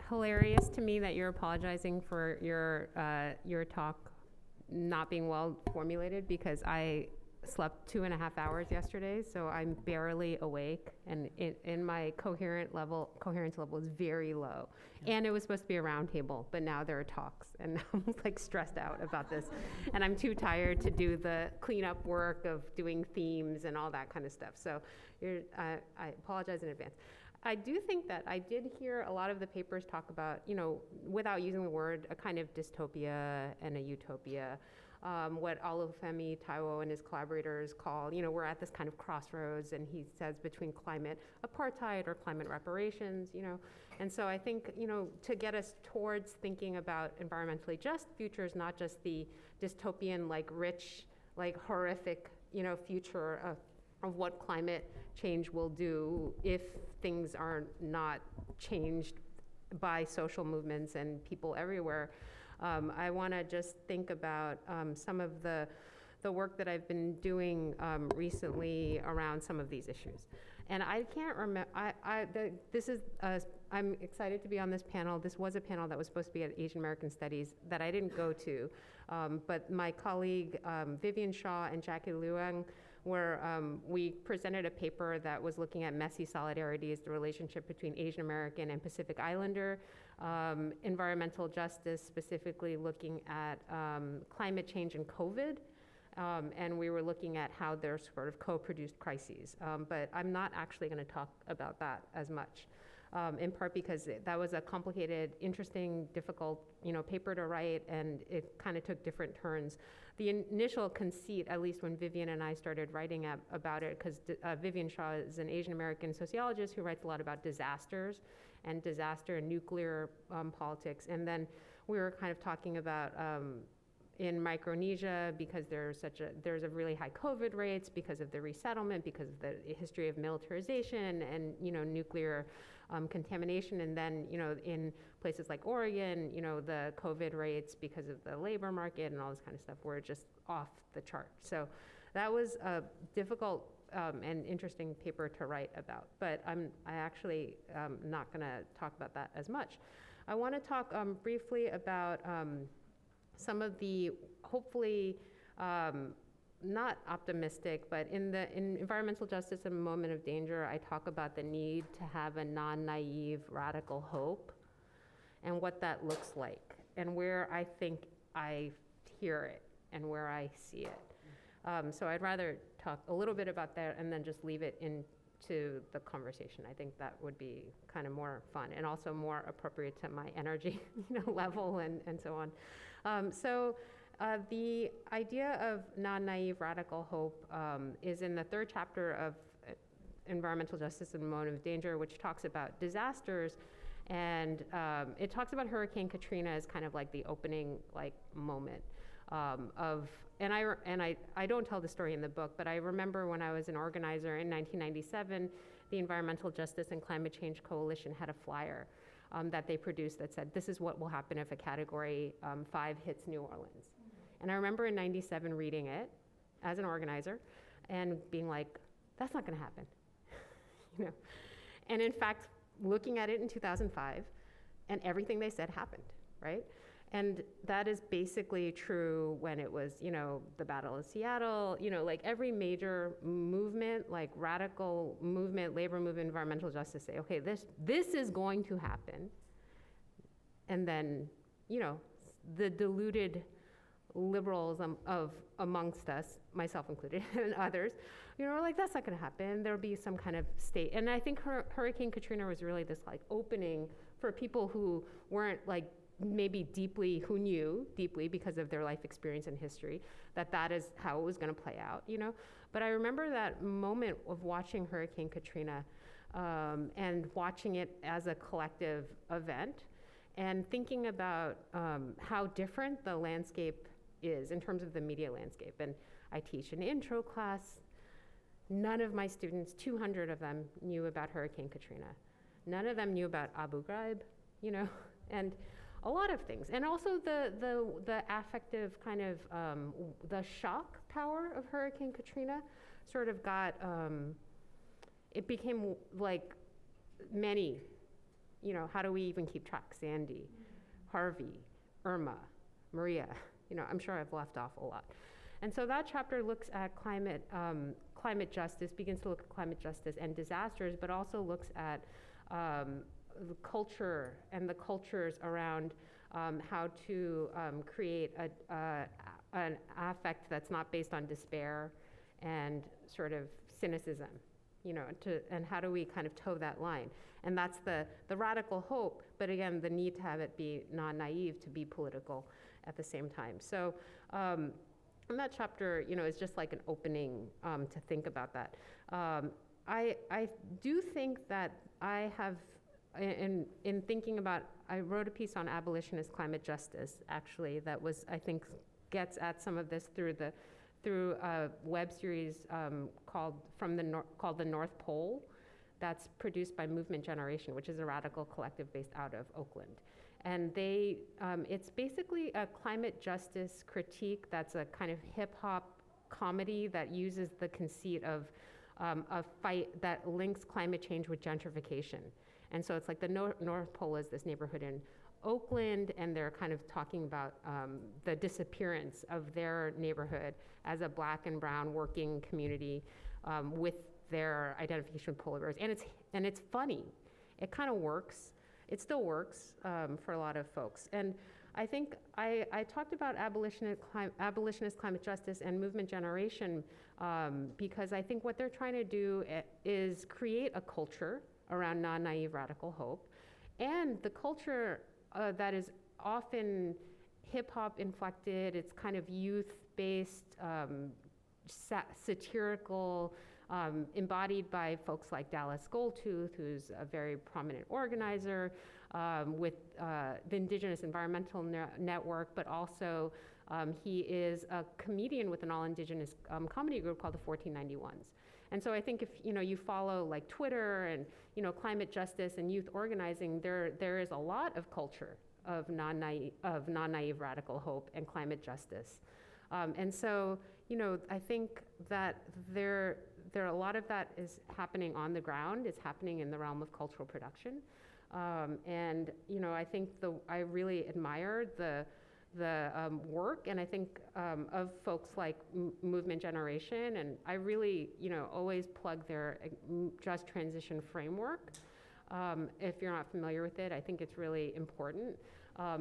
hilarious to me that you're apologizing for your talk not being well formulated, because I slept 2.5 hours yesterday, so I'm barely awake, and in my coherence level is very low. Yeah. And it was supposed to be a roundtable, but now there are talks, and I'm like stressed out about this, and I'm too tired to do the cleanup work of doing themes and all that kind of stuff. So I apologize in advance. I do think that I did hear a lot of the papers talk about, without using the word, a kind of dystopia and a utopia. What Olufemi Taiwo and his collaborators call, we're at this kind of crossroads, and he says between climate apartheid or climate reparations, And so I think, to get us towards thinking about environmentally just futures, not just the dystopian, rich, horrific, future of what climate change will do if things are not changed by social movements and people everywhere. I want to just think about some of the work that I've been doing recently around some of these issues. And I can't remember, I'm excited to be on this panel. This was a panel that was supposed to be at Asian American Studies that I didn't go to, but my colleague Vivian Shaw and Jackie Luang we presented a paper that was looking at messy solidarities, the relationship between Asian American and Pacific Islander, environmental justice, specifically looking at climate change and COVID. And we were looking at how they're sort of co-produced crises. But I'm not actually going to talk about that as much, in part because that was a complicated, interesting, difficult, paper to write, and it kind of took different turns. The initial conceit, at least when Vivian and I started writing about it, because Vivian Shaw is an Asian American sociologist who writes a lot about disasters and disaster and nuclear politics. And then we were kind of talking about in Micronesia, because there's a really high COVID rates because of the resettlement, because of the history of militarization and nuclear contamination. And then, in places like Oregon, the COVID rates because of the labor market and all this kind of stuff were just off the chart. So that was a difficult and interesting paper to write about, but I actually not going to talk about that as much. I want to talk briefly about some of the, hopefully, not optimistic, but in environmental justice and moment of danger, I talk about the need to have a non-naive radical hope and what that looks like and where I think I hear it and where I see it. So I'd rather talk a little bit about that and then just leave it into the conversation. I think that would be kind of more fun and also more appropriate to my energy level and so on. The idea of non-naive radical hope is in the 3rd chapter of Environmental Justice and Moment of Danger, which talks about disasters, and it talks about Hurricane Katrina as kind of like the opening moment of. And I don't tell the story in the book, but I remember when I was an organizer in 1997, the Environmental Justice and Climate Change Coalition had a flyer that they produced that said, "This is what will happen if a Category 5 hits New Orleans." And I remember in 97 reading it as an organizer and being like, that's not going to happen. And in fact, looking at it in 2005, and everything they said happened, right? And that is basically true when it was, the Battle of Seattle, every major movement, radical movement, labor movement, environmental justice, say, okay, this is going to happen. And then, the deluded liberals of amongst us, myself included, and others, that's not going to happen. There'll be some kind of state. And I think Hurricane Katrina was really this opening for people who weren't maybe who knew deeply because of their life experience and history, that is how it was going to play out, But I remember that moment of watching Hurricane Katrina and watching it as a collective event and thinking about how different the landscape is in terms of the media landscape. And I teach an intro class. None of my students, 200 of them, knew about Hurricane Katrina. None of them knew about Abu Ghraib, and a lot of things. And also the affective kind of, the shock power of Hurricane Katrina sort of got, it became like many, how do we even keep track? Sandy, Harvey, Irma, Maria, I'm sure I've left off a lot. And so that chapter looks at climate justice, begins to look at climate justice and disasters, but also looks at the culture and the cultures around how to create an affect that's not based on despair and sort of cynicism, and how do we kind of toe that line? And that's the radical hope, but again, the need to have it be non-naive, to be political at the same time. So and that chapter, is just like an opening to think about that. I do think that I have, in thinking about, I wrote a piece on abolitionist climate justice, actually, that was, I think, gets at some of this through a web series called The North Pole, that's produced by Movement Generation, which is a radical collective based out of Oakland. And it's basically a climate justice critique that's a kind of hip hop comedy that uses the conceit of a fight that links climate change with gentrification. And so it's like the North Pole is this neighborhood in Oakland, and they're kind of talking about the disappearance of their neighborhood as a Black and brown working community with their identification with polar bears. And it's funny. It kind of works. It still works for a lot of folks. And I think I talked about abolitionist climate justice and movement generation because I think what they're trying to do is create a culture around non-naive radical hope, and the culture that is often hip-hop inflected. It's kind of youth-based, satirical, embodied by folks like Dallas Goldtooth, who's a very prominent organizer with the Indigenous Environmental Network, but also he is a comedian with an all-Indigenous comedy group called the 1491s. And so I think if, you follow like Twitter and, climate justice and youth organizing, there is a lot of culture of non-naive radical hope and climate justice. And so, I think that there a lot of that is happening on the ground. It's happening in the realm of cultural production. And, I think I really admire the work, and I think of folks like Movement Generation, and I really, always plug their Just Transition framework. If you're not familiar with it, I think it's really important,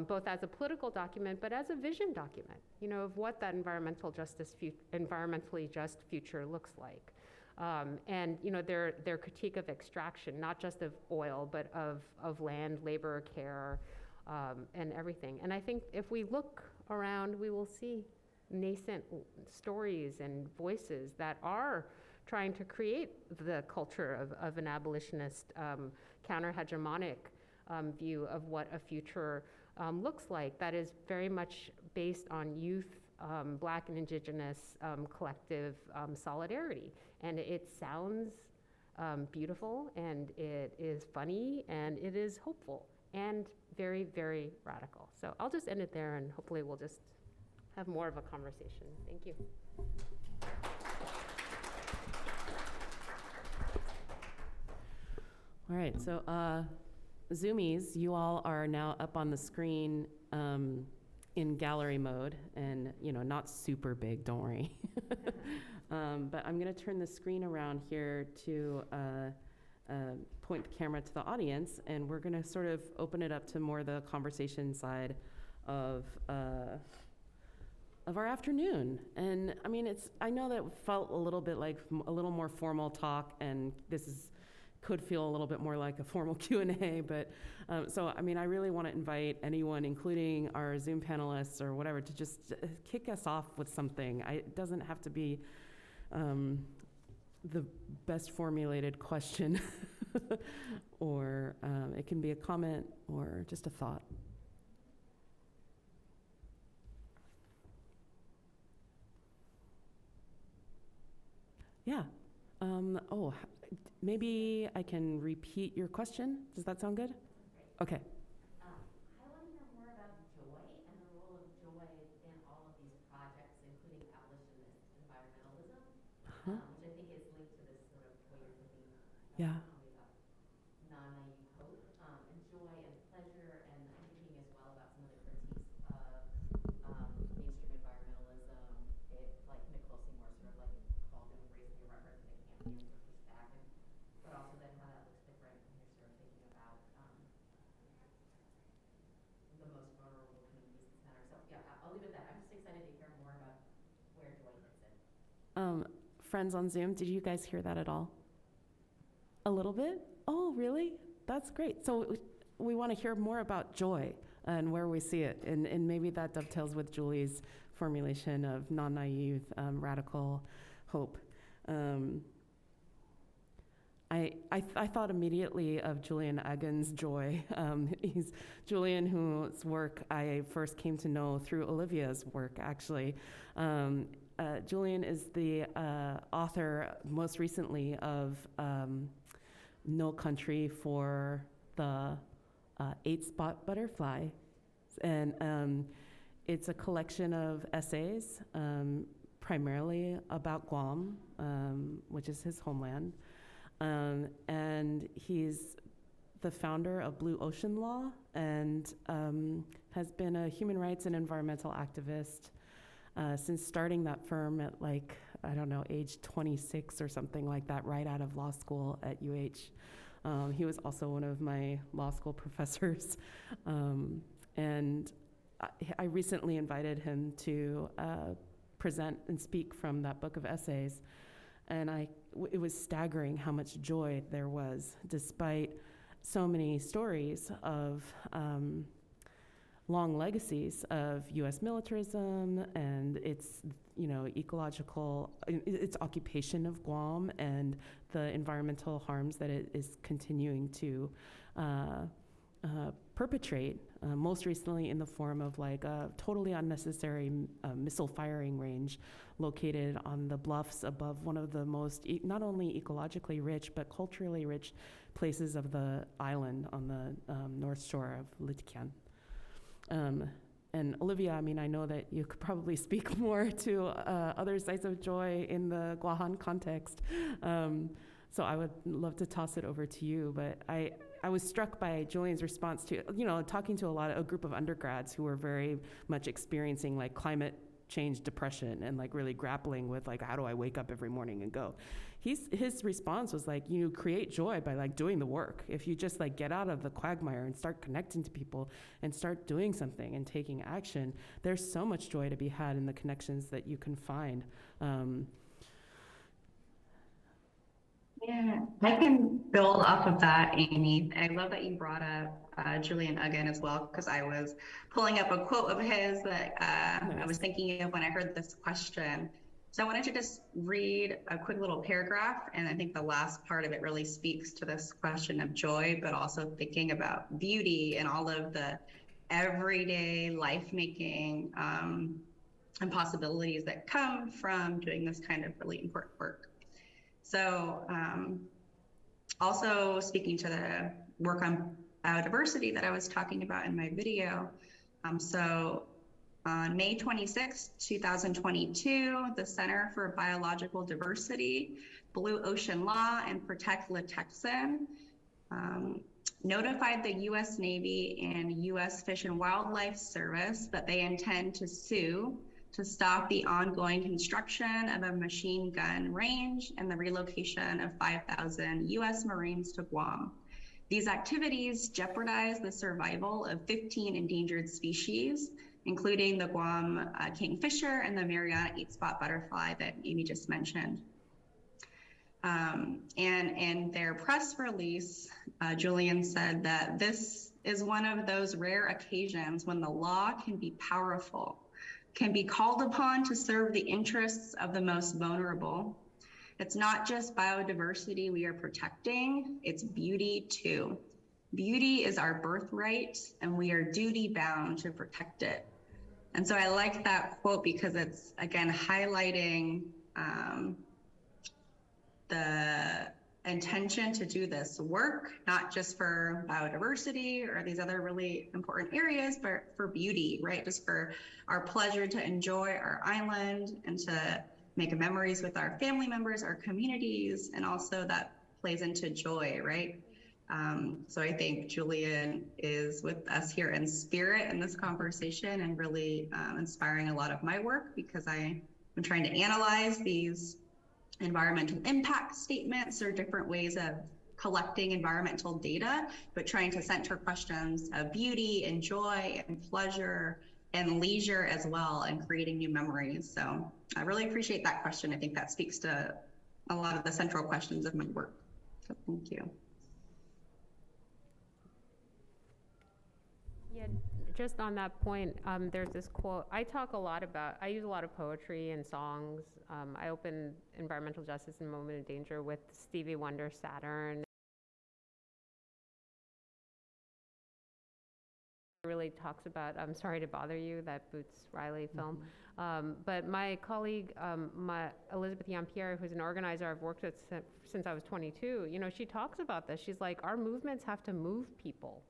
both as a political document, but as a vision document, of what that environmentally just future looks like. And their critique of extraction, not just of oil, but of land, labor, care, and everything. And I think if we look around, we will see nascent stories and voices that are trying to create the culture of an abolitionist, counter-hegemonic view of what a future looks like, that is very much based on youth, Black and Indigenous collective solidarity. And it sounds beautiful, and it is funny, and it is hopeful, and very, very radical. So I'll just end it there, and hopefully we'll just have more of a conversation. Thank you. All right, so Zoomies, you all are now up on the screen in gallery mode, and not super big, don't worry. But I'm gonna turn the screen around here to point the camera to the audience, and we're gonna sort of open it up to more the conversation side of our afternoon. And I mean, I know that felt a little bit like a little more formal talk, and could feel a little bit more like a formal Q&A, but so I mean, I really want to invite anyone, including our Zoom panelists or whatever, to just kick us off with something. It doesn't have to be the best formulated question, or it can be a comment or just a thought. Yeah. Maybe I can repeat your question. Does that sound good? Okay. I want to know more about joy and the role of joy in all of these projects, including abolitionist environmentalism, which I think is linked to this sort of way you're thinking Yeah. about non-naive hope, and joy and pleasure, and I'm thinking as well about some of the critiques of mainstream environmentalism, like Nicole Seymour sort of like called embracing your rhetoric that it can't be and pushed back, but also then how that looks different when you're sort of thinking about the most vulnerable communities in the center. So yeah, I'll leave it at that. I'm just excited to hear more about where joy fits in. Friends on Zoom, did you guys hear that at all? A little bit? Oh, really? That's great. So we want to hear more about joy and where we see it. And maybe that dovetails with Julie's formulation of non-naive, radical hope. I thought immediately of Julian Agon's joy. He's Julian, whose work I first came to know through Olivia's work, actually. Julian is the author, most recently, of No Country for the Eight-Spot Butterfly. And it's a collection of essays, primarily about Guam, which is his homeland. And he's the founder of Blue Ocean Law, and has been a human rights and environmental activist since starting that firm at age 26 or something like that, right out of law school at UH. He was also one of my law school professors. And I recently invited him to present and speak from that book of essays. And it was staggering how much joy there was, despite so many stories of long legacies of U.S. militarism and its, its occupation of Guam and the environmental harms that it is continuing to perpetrate most recently in the form of like a totally unnecessary missile firing range located on the bluffs above one of the most, not only ecologically rich, but culturally rich places of the island on the north shore of Litikian. And Olivia, I mean, I know that you could probably speak more to other sites of joy in the Guahan context. So I would love to toss it over to you, but I was struck by Julian's response to, talking to a group of undergrads who were very much experiencing like climate change depression and like really grappling with like, how do I wake up every morning and go? His response was like, create joy by like doing the work. If you just like get out of the quagmire and start connecting to people and start doing something and taking action, there's so much joy to be had in the connections that you can find. Yeah, I can build off of that, Amy. I love that you brought up Julian again as well, because I was pulling up a quote of his that Nice. I was thinking of when I heard this question. So I wanted to just read a quick little paragraph, and I think the last part of it really speaks to this question of joy, but also thinking about beauty and all of the everyday life-making and possibilities that come from doing this kind of really important work. So also speaking to the work on biodiversity that I was talking about in my video. So on May 26, 2022, the Center for Biological Diversity, Blue Ocean Law, and Protect Lituxan notified the U.S. Navy and U.S. Fish and Wildlife Service that they intend to sue to stop the ongoing construction of a machine gun range and the relocation of 5,000 U.S. Marines to Guam. These activities jeopardize the survival of 15 endangered species, including the Guam kingfisher and the Mariana eight-spot butterfly that Amy just mentioned. And in their press release, Julian said that this is one of those rare occasions when the law can be powerful, can be called upon to serve the interests of the most vulnerable. It's not just biodiversity we are protecting, it's beauty too. Beauty is our birthright, and we are duty bound to protect it. And so I like that quote because it's, again, highlighting the intention to do this work, not just for biodiversity or these other really important areas, but for beauty, right? Just for our pleasure to enjoy our island and to make memories with our family members, our communities, and also that plays into joy, right? So I think Julian is with us here in spirit in this conversation and really inspiring a lot of my work because I am trying to analyze these environmental impact statements or different ways of collecting environmental data, but trying to center questions of beauty and joy and pleasure and leisure as well, and creating new memories. So I really appreciate that question. I think that speaks to a lot of the central questions of my work. So thank you. Yeah, just on that point, there's this quote. I use a lot of poetry and songs. I opened Environmental Justice and Moment of Danger with Stevie Wonder's Saturn. It really talks about, I'm Sorry to Bother You, that Boots Riley film. But my colleague, Elizabeth Yampierre, who's an organizer I've worked with since I was 22, she talks about this. She's like, our movements have to move people.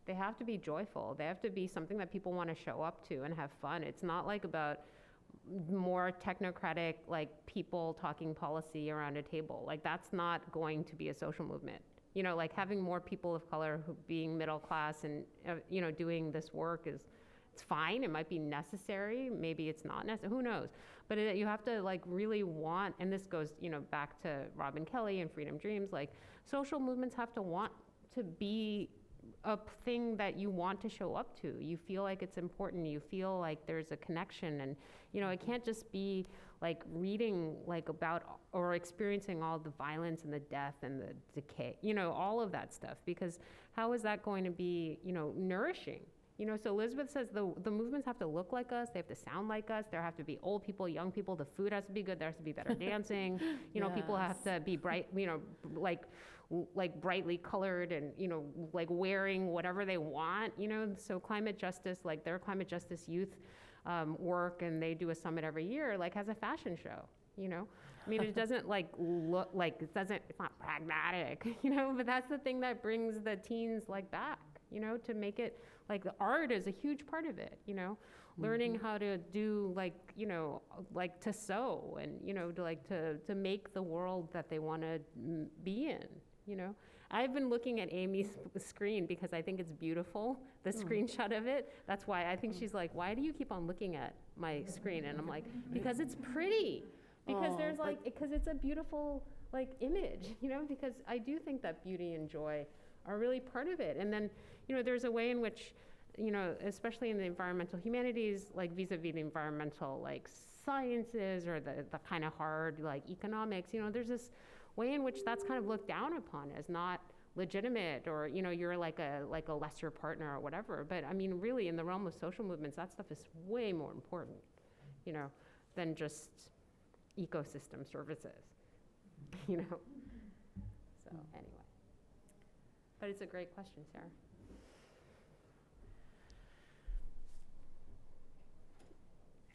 They have to be joyful. They have to be something that people want to show up to and have fun. It's not like about more technocratic, like people talking policy around a table. Like that's not going to be a social movement. Like having more people of color who being middle class and, doing this work it's fine. It might be necessary. Maybe it's not necessary. Who knows? But you have to like really want, and this goes, back to Robin Kelly and Freedom Dreams, like social movements have to want to be a thing that you want to show up to. You feel like it's important. You feel like there's a connection, and it can't just be like reading like about or experiencing all the violence and the death and the decay, all of that stuff, because how is that going to be, nourishing? So Elizabeth says the movements have to look like us, they have to sound like us, there have to be old people, young people, the food has to be good, there has to be better dancing, Yes. People have to be bright, like like brightly colored and, like wearing whatever they want, so climate justice, like their climate justice youth work, and they do a summit every year, like has a fashion show, I mean, it doesn't like look like, it's not pragmatic, but that's the thing that brings the teens like back, to make it, like the art is a huge part of it, learning how to do like, like to sew and, to make the world that they want to be in, I've been looking at Amy's screen because I think it's beautiful, the screenshot of it. That's why I think she's like, why do you keep on looking at my screen? And I'm like, because it's pretty. Because there's like, because it's a beautiful like image, because I do think that beauty and joy are really part of it. And then, there's a way in which, especially in the environmental humanities, like vis-a-vis the environmental like sciences or the kind of hard like economics, there's this way in which that's kind of looked down upon as not legitimate, or you're like a lesser partner or whatever. But I mean, really, in the realm of social movements, that stuff is way more important, than just ecosystem services, So anyway, but it's a great question, Sarah.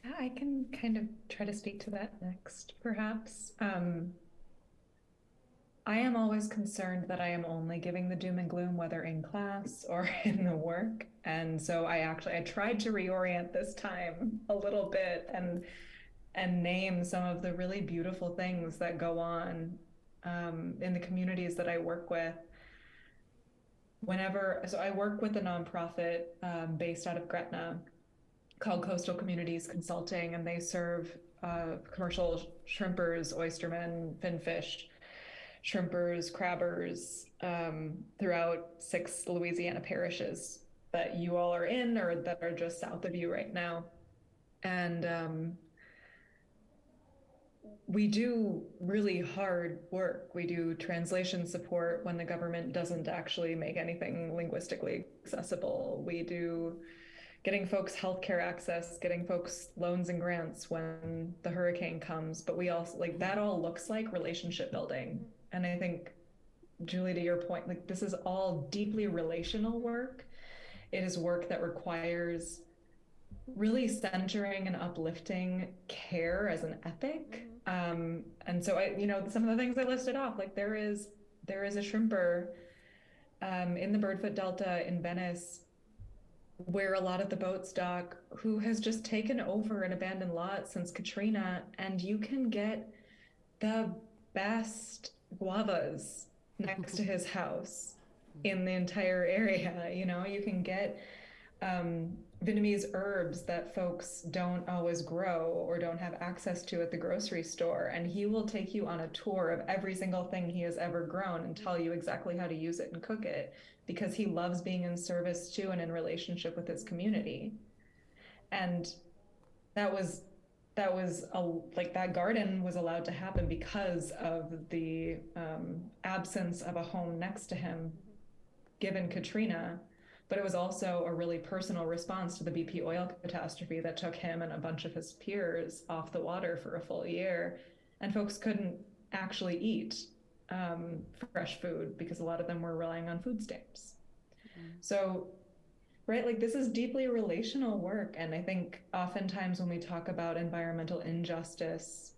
Yeah, I can kind of try to speak to that next, perhaps. I am always concerned that I am only giving the doom and gloom, whether in class or in the work. And so I tried to reorient this time a little bit and name some of the really beautiful things that go on in the communities that I work with. So I work with a nonprofit based out of Gretna called Coastal Communities Consulting, and they serve commercial shrimpers, oystermen, finfish, shrimpers, crabbers throughout 6 Louisiana parishes that you all are in or that are just south of you right now. And we do really hard work. We do translation support when the government doesn't actually make anything linguistically accessible. We do getting folks healthcare access, getting folks loans and grants when the hurricane comes. But we also, like, that all looks like relationship building. And I think, Julie, to your point, like, this is all deeply relational work. It is work that requires really centering and uplifting care as an ethic. And so some of the things I listed off, like there is a shrimper in the Birdfoot Delta in Venice where a lot of the boats dock, who has just taken over an abandoned lot since Katrina, and you can get the best guavas next to his house in the entire area. You can get Vietnamese herbs that folks don't always grow or don't have access to at the grocery store. And he will take you on a tour of every single thing he has ever grown and tell you exactly how to use it and cook it, because he loves being in service to and in relationship with his community. And that garden was allowed to happen because of the absence of a home next to him given Katrina. But it was also a really personal response to the BP oil catastrophe that took him and a bunch of his peers off the water for a full year. And folks couldn't actually eat fresh food because a lot of them were relying on food stamps. So, right, like this is deeply relational work. And I think oftentimes when we talk about environmental injustice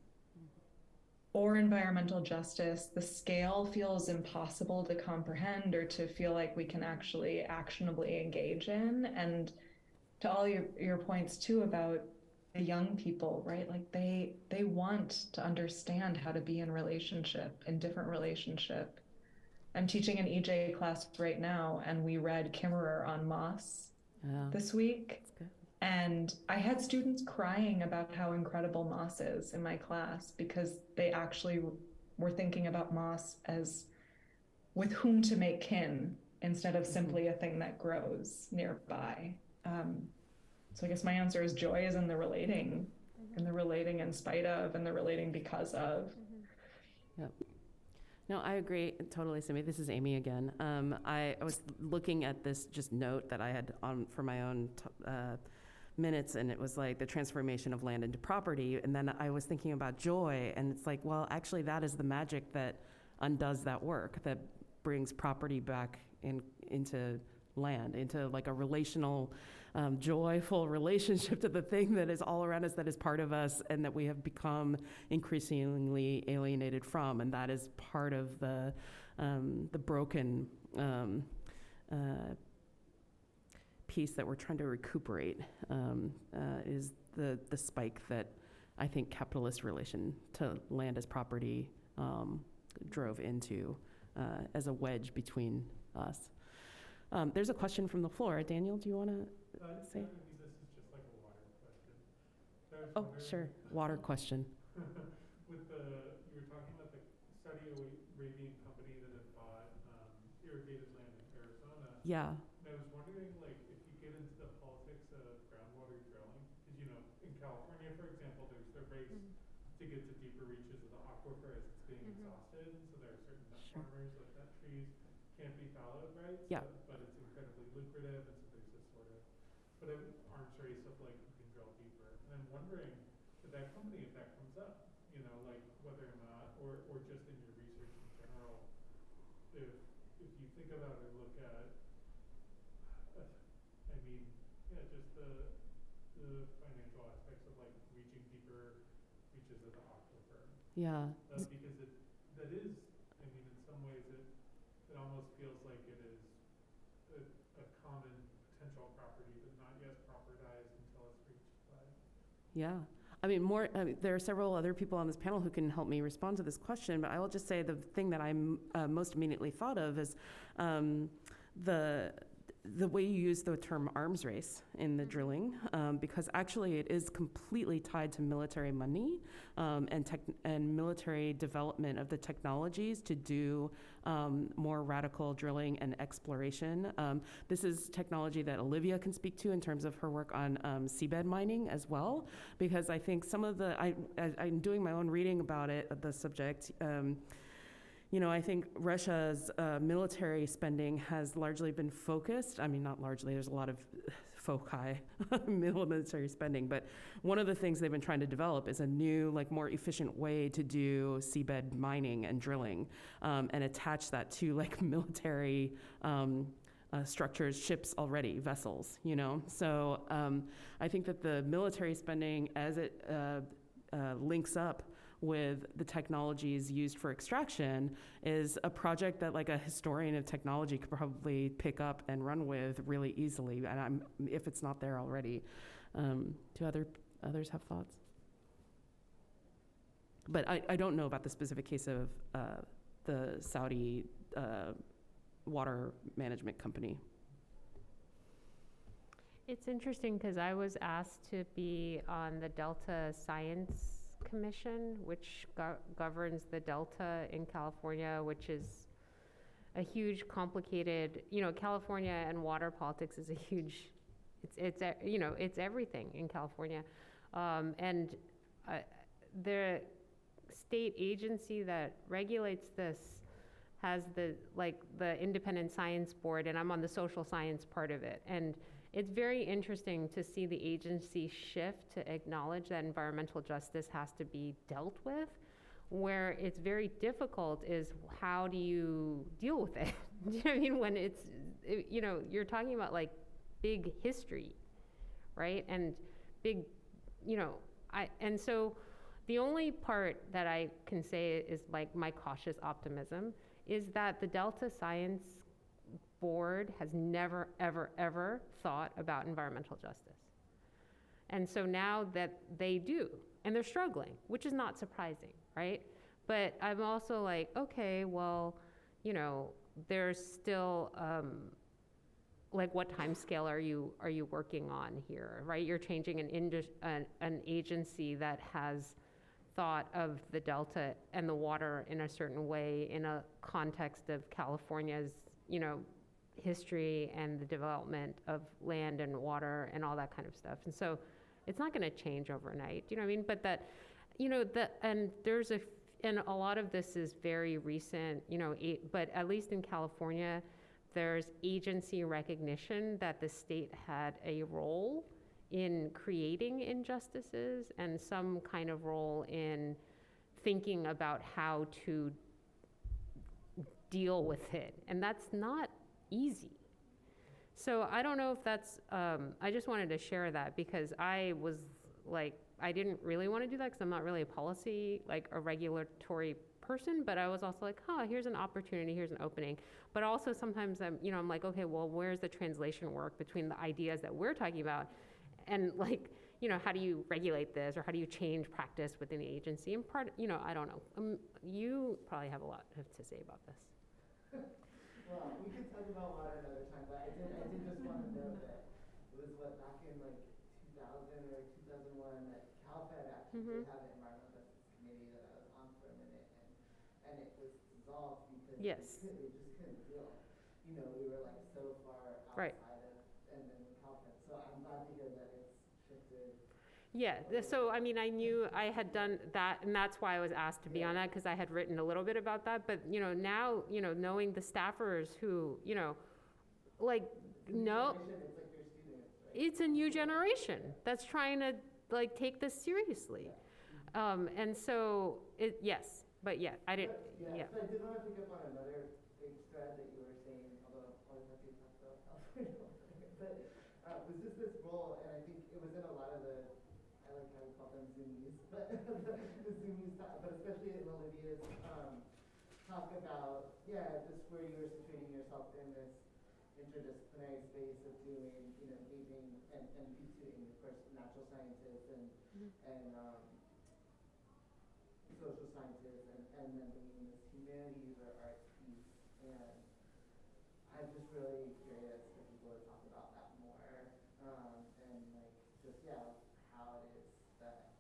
or environmental justice, the scale feels impossible to comprehend or to feel like we can actually actionably engage in. And to all your points too about the young people, right? Like they want to understand how to be in different relationship. I'm teaching an EJ class right now, and we read Kimmerer on moss this week. That's good. And I had students crying about how incredible moss is in my class, because they actually were thinking about moss as with whom to make kin instead of simply a thing that grows nearby. So I guess my answer is joy is in the relating, in spite of, and the relating because of. Yep. No, I agree totally, Simi. This is Amy again. I was looking at this just note that I had on for my own minutes, and it was like the transformation of land into property. And then I was thinking about joy, and it's like, well, actually that is the magic that undoes that work, that brings property back into land, into like a relational, joyful relationship to the thing that is all around us, that is part of us, and that we have become increasingly alienated from. And that is part of the broken piece that we're trying to recuperate, is the spike that I think capitalist relation to land as property drove into as a wedge between us. There's a question from the floor. Daniel, do you want to say? This is just like a water question. Oh, sure. Water question. You were talking about the Saudi Arabian company that had bought irrigated land in Arizona. Yeah. And I was wondering, like, if you get into the politics of groundwater drilling, because, you know, in California, for example, there's the race to get to deeper reaches of the aquifer as it's being exhausted. And so there are certain nut farmers that trees can't be followed, right? Yeah. But it's incredibly lucrative, and so there's this sort of arms race of like who can drill deeper. And I'm wondering, to that company, if that comes up, you know, like whether or not, or just in your research in general, if you think about or look at, I mean, yeah, just the financial aspects of like reaching deeper reaches of the aquifer. Yeah. Because that is, I mean, in some ways it almost feels like it is a common potential property, but not yet propertized until it's reached by. Yeah. I mean, there are several other people on this panel who can help me respond to this question, but I will just say the thing that I'm most immediately thought of is the way you use the term arms race in the drilling, because actually it is completely tied to military money and military development of the technologies to do more radical drilling and exploration. This is technology that Olivia can speak to in terms of her work on seabed mining as well, because I think some of I'm doing my own reading about it, the subject. You know, I think Russia's military spending has largely been focused. I mean, not largely, there's a lot of foci military spending, but one of the things they've been trying to develop is a new, like, more efficient way to do seabed mining and drilling, and attach that to, like, military structures, ships already, vessels, you know? So I think that the military spending, as it links up with the technologies used for extraction, is a project that like a historian of technology could probably pick up and run with really easily, and if it's not there already. Do others have thoughts? But I don't know about the specific case of the Saudi water management company. It's interesting because I was asked to be on the Delta Science Commission, which governs the Delta in California, which is a huge, complicated, you know, California and water politics is a huge, it's you know, it's everything in California. And the state agency that regulates this has the independent science board, and I'm on the social science part of it. And it's very interesting to see the agency shift to acknowledge that environmental justice has to be dealt with. Where it's very difficult is how do you deal with it? Do you know what I mean? When you know, you're talking about like big history, right? And big, you know, and so the only part that I can say is like my cautious optimism is that the Delta Science Board has never, ever, ever thought about environmental justice. And so now that they do, and they're struggling, which is not surprising, right? But I'm also like, okay, well, you know, there's still, like what time scale are you working on here, right? You're changing an agency that has thought of the Delta and the water in a certain way in a context of California's, you know, history and the development of land and water and all that kind of stuff. And so it's not going to change overnight, you know what I mean? But that, you know, and a lot of this is very recent, you know, but at least in California, there's agency recognition that the state had a role in creating injustices and some kind of role in thinking about how to deal with it. And that's not easy. So I don't know if that's, I just wanted to share that because I was like, I didn't really want to do that because I'm not really a policy, like a regulatory person, but I was also like, here's an opportunity, here's an opening. But also sometimes I'm like, okay, well, where's the translation work between the ideas that we're talking about and like, how do you regulate this or how do you change practice within the agency? And I don't know. You probably have a lot to say about this. Well, we could talk about water another time, but I did just want to note that it was back in like 2000 or 2001 that CalFed actually did have an environmental justice committee that I was on for a minute, and it was dissolved because Yes. we just couldn't deal. We were like so far Right. outside of, and then with CalFed. So I'm glad to hear that it's shifted. Yeah, so I mean, I knew I had done that, and that's why I was asked to be on that, because I had written a little bit about that. But, now, knowing the staffers who, like, no, It's like your students, right? it's a new generation that's trying to, like, take this seriously. And so, yes, but yeah, I didn't, yeah. So I did want to pick up on another big thread that you were saying, although I always have to talk about California. But was just this role, and I think it was in a lot of I like how we call them Zoomies, but the Zoomies talk, but especially in Olivia's talk about, just where you were situating yourself in this interdisciplinary space of doing, aging and B2ing, of course, natural scientists and social scientists and then bringing this humanities or arts piece. And I'm just really curious for people to talk about that more, and like just how it is that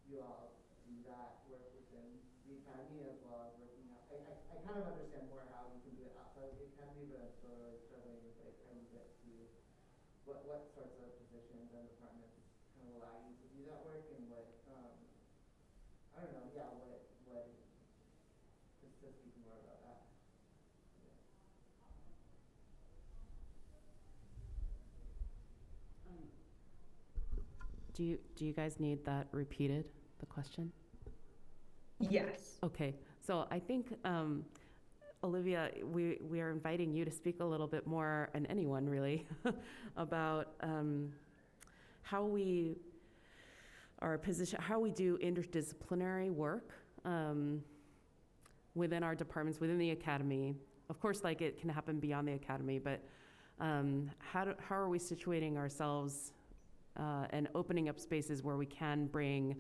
you all do that work within the academy as well as working out. I kind of understand more how you can do it outside of the academy, but I'm still really struggling with like how you get to what sorts of positions and departments kind of allow you to do that work, and what I don't know, what just to speak more about that. Do you guys need that repeated, the question? Yes. Okay, so I think, Olivia, we are inviting you to speak a little bit more, and anyone really, about how we do interdisciplinary work within our departments, within the academy. Of course, like it can happen beyond the academy, but how are we situating ourselves and opening up spaces where we can bring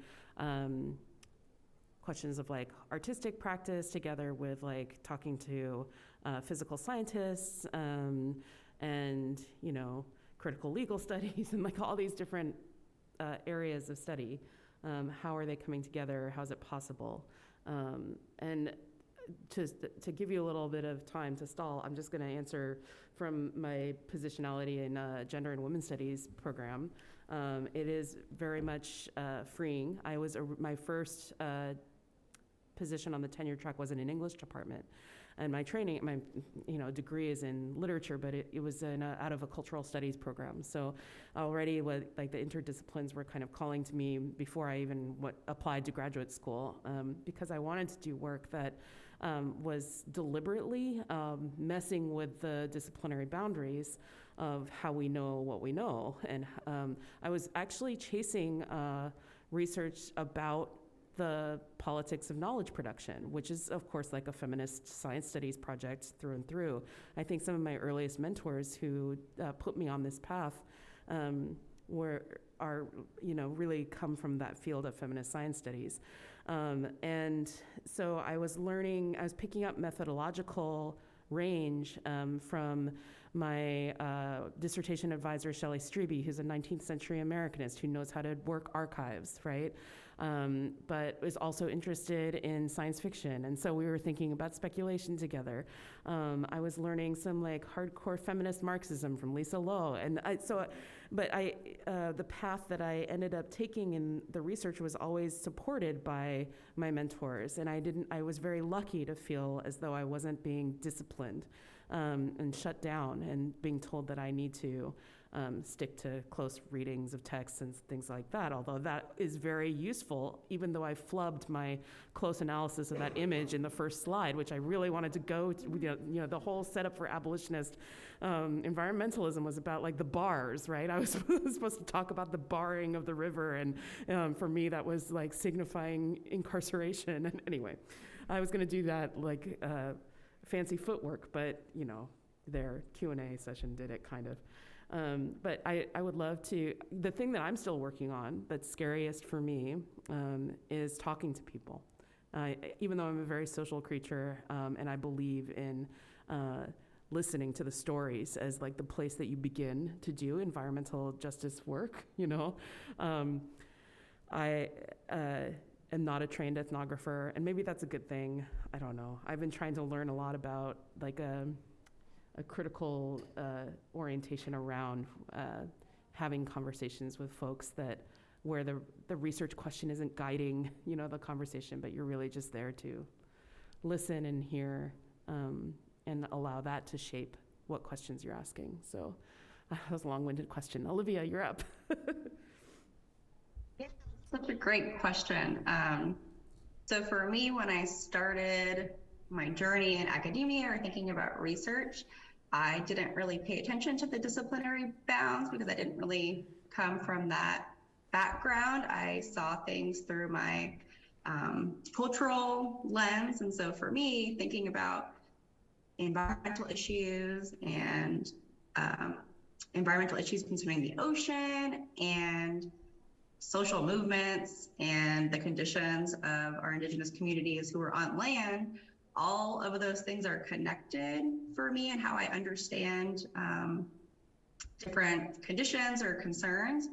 questions of like artistic practice together with like talking to physical scientists and critical legal studies and like all these different areas of study. How are they coming together? How is it possible? And to give you a little bit of time to stall, I'm just going to answer from my positionality in gender and women's studies program. It is very much freeing. My first position on the tenure track was in an English department. And my training, my degree is in literature, but it was out of a cultural studies program. So already like the interdisciplines were kind of calling to me before I even applied to graduate school, because I wanted to do work that was deliberately messing with the disciplinary boundaries of how we know what we know. And I was actually chasing research about the politics of knowledge production, which is, of course, like a feminist science studies project through and through. I think some of my earliest mentors who put me on this path really come from that field of feminist science studies. And so I was picking up methodological range from my dissertation advisor, Shelley Strebe, who's a 19th century Americanist who knows how to work archives, right? But was also interested in science fiction. And so we were thinking about speculation together. I was learning some like hardcore feminist Marxism from Lisa Lowe. And the path that I ended up taking in the research was always supported by my mentors. And I was very lucky to feel as though I wasn't being disciplined and shut down and being told that I need to stick to close readings of texts and things like that, although that is very useful, even though I flubbed my close analysis of that image in the first slide, which I really wanted to go to. The whole setup for abolitionist environmentalism was about like the bars, right? I was supposed to talk about the barring of the river, and for me that was like signifying incarceration. And anyway, I was going to do that like fancy footwork, but their Q&A session did it kind of. But I would love to, the thing that I'm still working on that's scariest for me is talking to people. Even though I'm a very social creature and I believe in listening to the stories as like the place that you begin to do environmental justice work, I am not a trained ethnographer, and maybe that's a good thing. I don't know. I've been trying to learn a lot about like a critical orientation around having conversations with folks where the research question isn't guiding, the conversation, but you're really just there to listen and hear and allow that to shape what questions you're asking. So that was a long-winded question. Olivia, you're up. Yeah, such a great question. So for me, when I started my journey in academia or thinking about research, I didn't really pay attention to the disciplinary bounds because I didn't really come from that background. I saw things through my cultural lens. And so for me, thinking about environmental issues and environmental issues concerning the ocean and social movements and the conditions of our Indigenous communities who are on land, all of those things are connected for me and how I understand different conditions or concerns.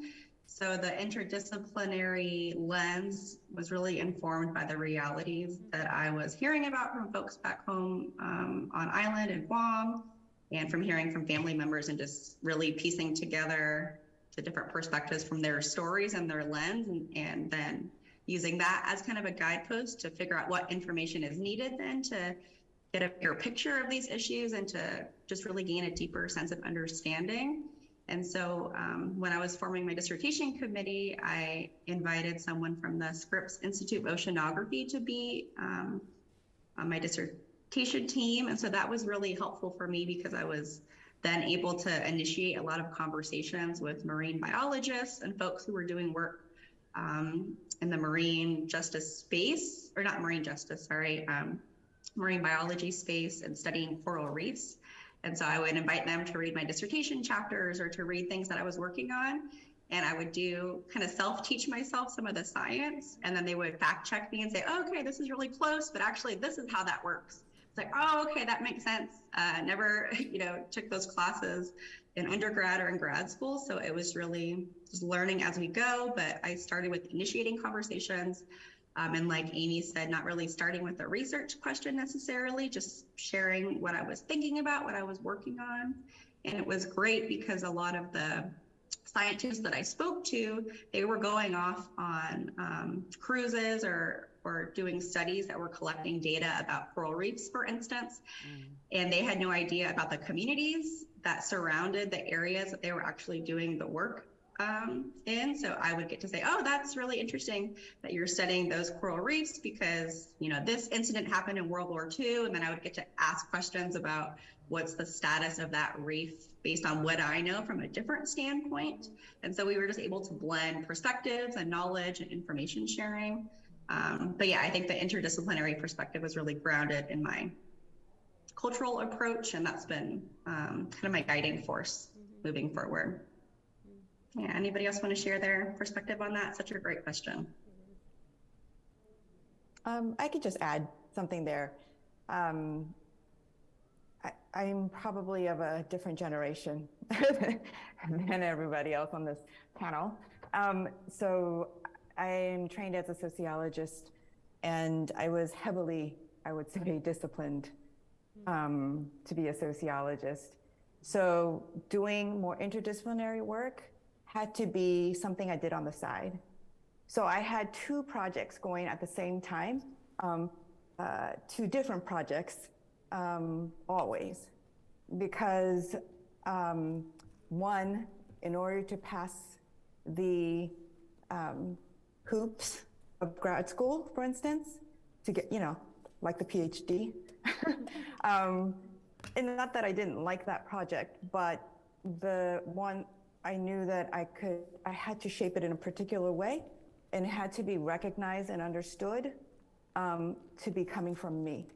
So the interdisciplinary lens was really informed by the realities that I was hearing about from folks back home on island in Guam, and from hearing from family members and just really piecing together the different perspectives from their stories and their lens, and then using that as kind of a guidepost to figure out what information is needed then to get a bigger picture of these issues and to just really gain a deeper sense of understanding. And so when I was forming my dissertation committee, I invited someone from the Scripps Institute of Oceanography to be on my dissertation team. And so that was really helpful for me because I was then able to initiate a lot of conversations with marine biologists and folks who were doing work in the marine justice space, or not marine justice, sorry, marine biology space and studying coral reefs. And so I would invite them to read my dissertation chapters or to read things that I was working on. And I would do kind of self-teach myself some of the science. And then they would fact check me and say, oh, okay, this is really close, but actually this is how that works. It's like, oh, okay, that makes sense. Never, took those classes in undergrad or in grad school. So it was really just learning as we go. But I started with initiating conversations. And like Amy said, not really starting with a research question necessarily, just sharing what I was thinking about, what I was working on. And it was great because a lot of the scientists that I spoke to, they were going off on cruises or doing studies that were collecting data about coral reefs, for instance. And they had no idea about the communities that surrounded the areas that they were actually doing the work in. So I would get to say, oh, that's really interesting that you're studying those coral reefs because, this incident happened in World War II. And then I would get to ask questions about what's the status of that reef based on what I know from a different standpoint. And so we were just able to blend perspectives and knowledge and information sharing. But yeah, I think the interdisciplinary perspective was really grounded in my cultural approach. And that's been kind of my guiding force moving forward. Yeah, anybody else want to share their perspective on that? Such a great question. I could just add something there. I'm probably of a different generation than everybody else on this panel. So I'm trained as a sociologist, and I was heavily, I would say, disciplined to be a sociologist. So doing more interdisciplinary work had to be something I did on the side. So I had two projects going at the same time, two different projects, always, because one, in order to pass the hoops of grad school, for instance, to get, like the PhD. And not that I didn't like that project, but the one I knew that I had to shape it in a particular way, and it had to be recognized and understood to be coming from me.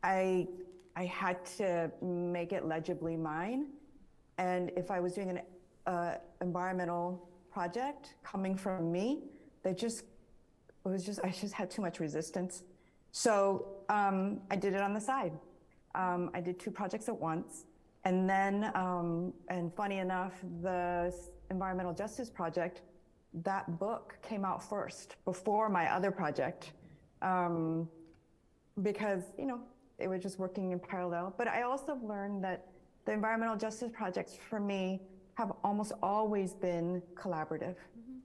I had to make it legibly mine, and if I was doing an environmental project coming from me, I just had too much resistance. So I did it on the side. I did 2 projects at once. And then, and funny enough, the environmental justice project, that book came out first before my other project, because, it was just working in parallel. But I also learned that the environmental justice projects for me have almost always been collaborative. Mm-hmm.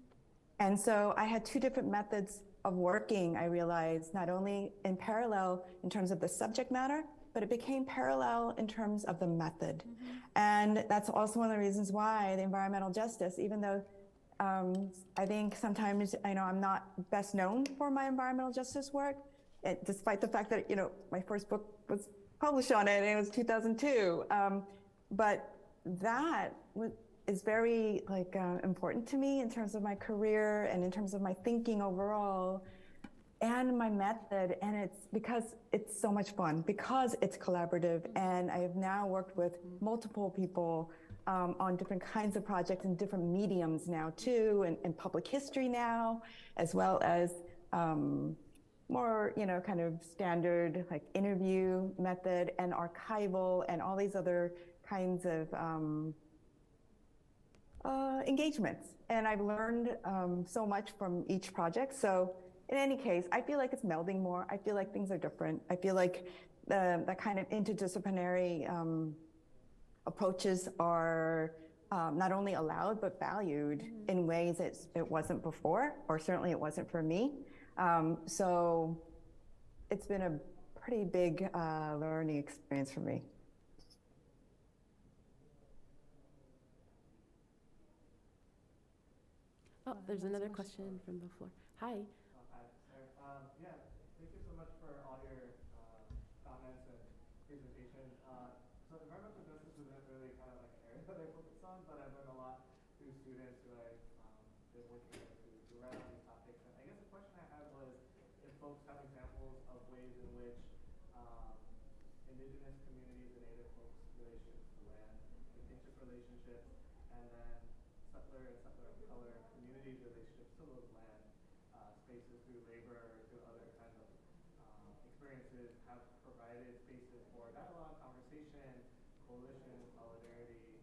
And so I had 2 different methods of working, I realized, not only in parallel in terms of the subject matter, but it became parallel in terms of the method. Mm-hmm. And that's also one of the reasons why the environmental justice, even though I think sometimes, I'm not best known for my environmental justice work, despite the fact that, my first book was published on it and it was 2002. But that is very important to me in terms of my career and in terms of my thinking overall and my method. And it's because it's so much fun, because it's collaborative. And I have now worked with multiple people on different kinds of projects in different mediums now too, and public history now, as well as more, kind of standard interview method and archival and all these other kinds of engagements. And I've learned so much from each project. So in any case, I feel like it's melding more. I feel like things are different. I feel like that kind of interdisciplinary approaches are not only allowed, but valued in ways it wasn't before, or certainly it wasn't for me. So it's been a pretty big learning experience for me. Oh, there's another question from the floor. Hi. Hi, Sarah. Yeah, thank you so much for all your comments and presentation. So environmental justice isn't really kind of like an area that I focus on, but I've learned a lot through students who I've been working with to write on these topics. And I guess the question I had was if folks have examples of ways in which Indigenous communities and Native folks' relationships to land, contentious relationships, and then settler and settler of color communities' relationships to those land spaces through labor or through other kinds of experiences have provided spaces for dialogue, conversation, coalition, solidarity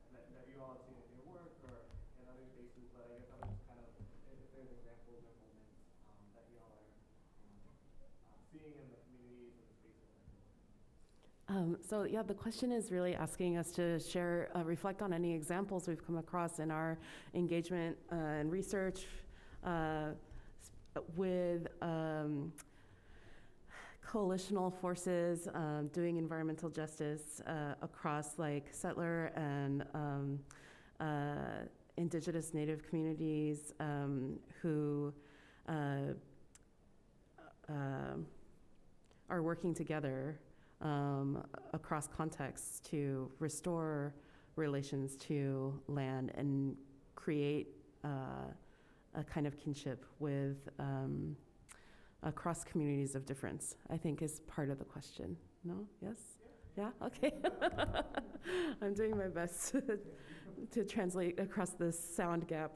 that you all have seen in your work or in other spaces. But I guess I'm just kind of, if there's examples or moments that you all are seeing in the communities and the spaces that you're working in. So yeah, the question is really asking us to share, reflect on any examples we've come across in our engagement and research with coalitional forces doing environmental justice across settler and Indigenous Native communities who are working together across contexts to restore relations to land and create a kind of kinship with across communities of difference, I think is part of the question. No? Yes? Yeah? Okay. I'm doing my best to translate across this sound gap.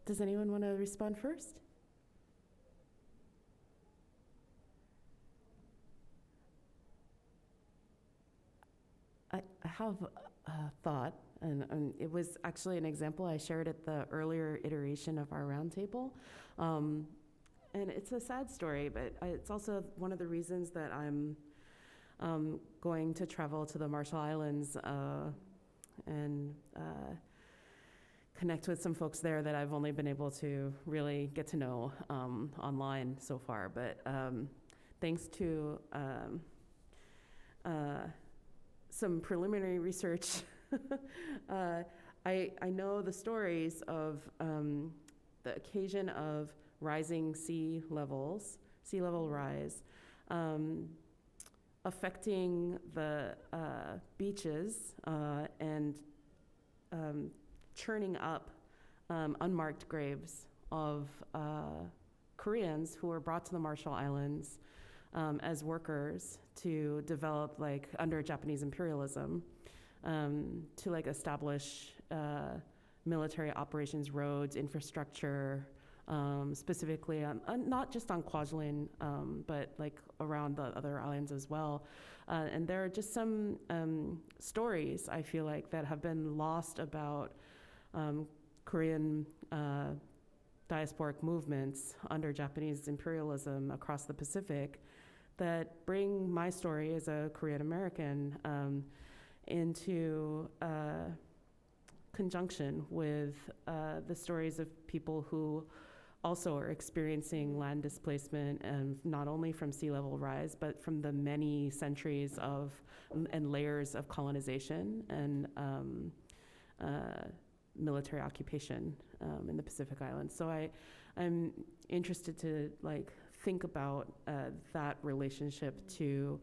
Does anyone want to respond first? I have a thought, and it was actually an example I shared at the earlier iteration of our roundtable. And it's a sad story, but it's also one of the reasons that I'm going to travel to the Marshall Islands and connect with some folks there that I've only been able to really get to know online so far. But thanks to some preliminary research I know the stories of the occasion of rising sea level rise, affecting the beaches and churning up unmarked graves of Koreans who were brought to the Marshall Islands as workers to develop, like, under Japanese imperialism, to like establish military operations, roads, infrastructure, specifically on not just on Kwajalein, but like around the other islands as well. And there are just some stories, I feel like, that have been lost about Korean diasporic movements under Japanese imperialism across the Pacific that bring my story as a Korean American into conjunction with the stories of people who also are experiencing land displacement, and not only from sea level rise, but from the many centuries of and layers of colonization and military occupation in the Pacific Islands. So I'm interested to like think about that relationship to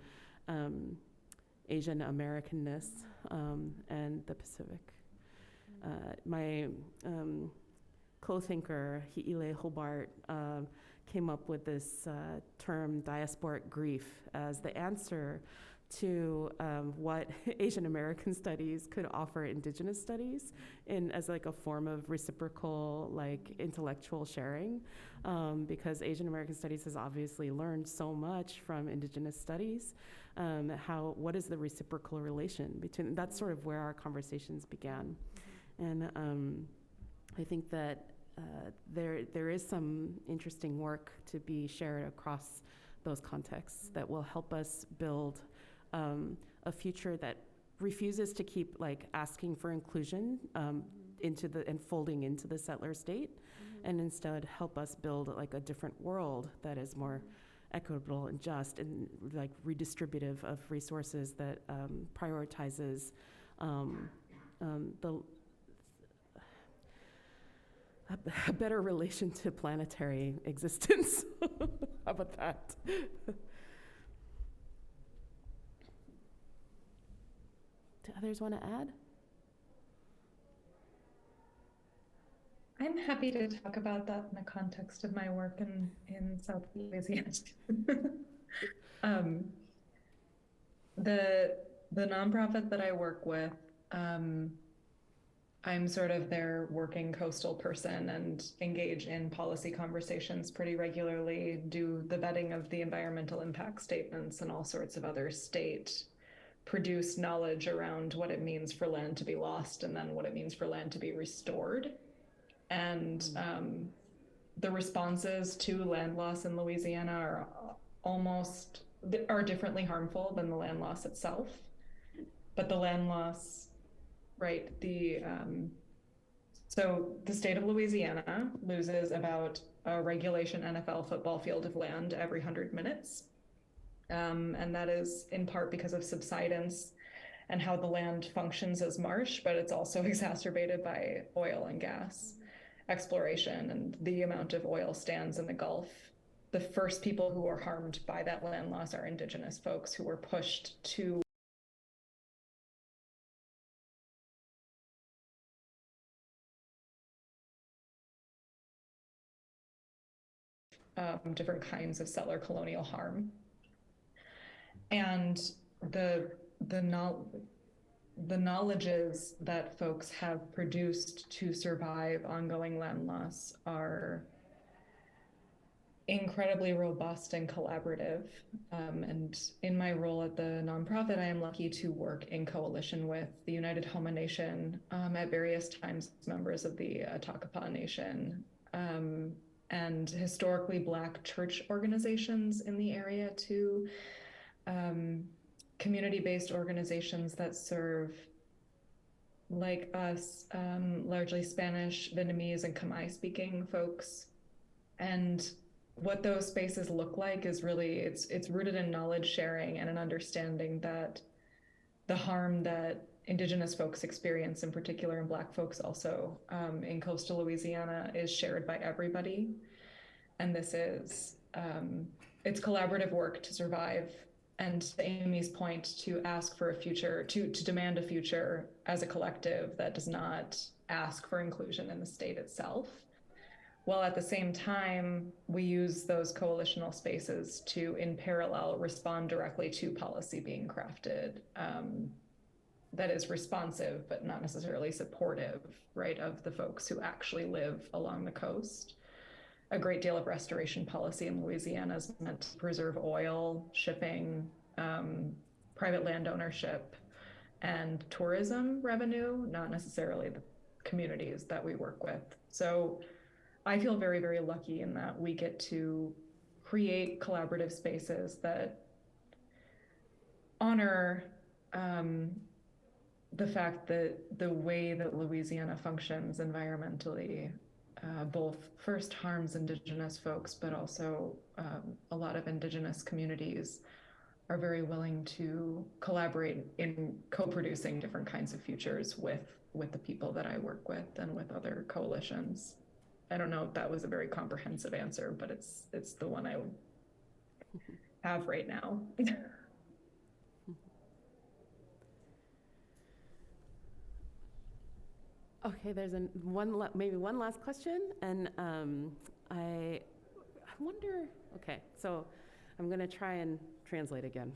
Asian Americanness and the Pacific. My co-thinker, Hi'ile Hobart, came up with this term diasporic grief as the answer to what Asian American studies could offer Indigenous studies as like a form of reciprocal, like, intellectual sharing, because Asian American studies has obviously learned so much from Indigenous studies. What is the reciprocal relation between? That's sort of where our conversations began, and I think that there is some interesting work to be shared across those contexts that will help us build a future that refuses to keep like asking for inclusion and folding into the settler state, and instead help us build like a different world that is more equitable and just and like redistributive of resources, that prioritizes a better relation to planetary existence. How about that? Do others want to add? I'm happy to talk about that in the context of my work in South Louisiana. The nonprofit that I work with, I'm sort of their working coastal person and engage in policy conversations pretty regularly, do the vetting of the environmental impact statements and all sorts of other state produced knowledge around what it means for land to be lost and then what it means for land to be restored. And the responses to land loss in Louisiana are differently harmful than the land loss itself. But the land loss, right, so the state of Louisiana loses about a regulation NFL football field of land every 100 minutes. And that is in part because of subsidence and how the land functions as marsh, but it's also exacerbated by oil and gas exploration and the amount of oil stands in the Gulf. The first people who are harmed by that land loss are Indigenous folks who were pushed to different kinds of settler colonial harm. And the knowledges that folks have produced to survive ongoing land loss are incredibly robust and collaborative. And in my role at the nonprofit, I am lucky to work in coalition with the United Homa Nation, at various times members of the Atakapa Nation, and historically Black church organizations in the area too. Community-based organizations that serve, like us, largely Spanish, Vietnamese, and Khmer speaking folks. And what those spaces look like is really, it's rooted in knowledge sharing and an understanding that the harm that Indigenous folks experience in particular, and Black folks also, in coastal Louisiana is shared by everybody. And this is, it's collaborative work to survive. And to Amy's point, to ask for a future, to demand a future as a collective that does not ask for inclusion in the state itself. While at the same time, we use those coalitional spaces to, in parallel, respond directly to policy being crafted that is responsive, but not necessarily supportive, right, of the folks who actually live along the coast. A great deal of restoration policy in Louisiana is meant to preserve oil, shipping, private land ownership, and tourism revenue, not necessarily the communities that we work with. So I feel very, very lucky in that we get to create collaborative spaces that honor the fact that the way that Louisiana functions environmentally both first harms Indigenous folks, but also a lot of Indigenous communities are very willing to collaborate in co-producing different kinds of futures with the people that I work with and with other coalitions. I don't know if that was a very comprehensive answer, but it's the one I have right now. Okay, there's maybe one last question, and I wonder. Okay, so I'm going to try and translate again.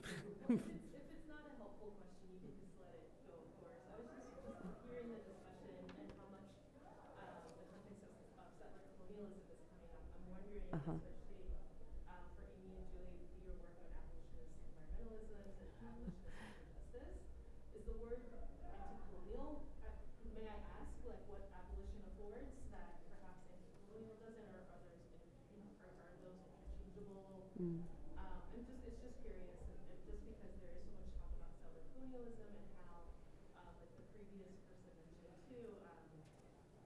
If it's not a helpful question, you can just let it go, of course. I was just hearing the discussion and how much the context of settler colonialism is coming up. I'm wondering, especially for Amy and Julie, your work on abolitionist environmentalism and abolitionist justice, is the word anti-colonial? May I ask, like, what abolition affords that perhaps anti-colonial doesn't, or are those, are those interchangeable? It's just curious, and just because there is so much talk about settler colonialism and how, like the previous person mentioned too,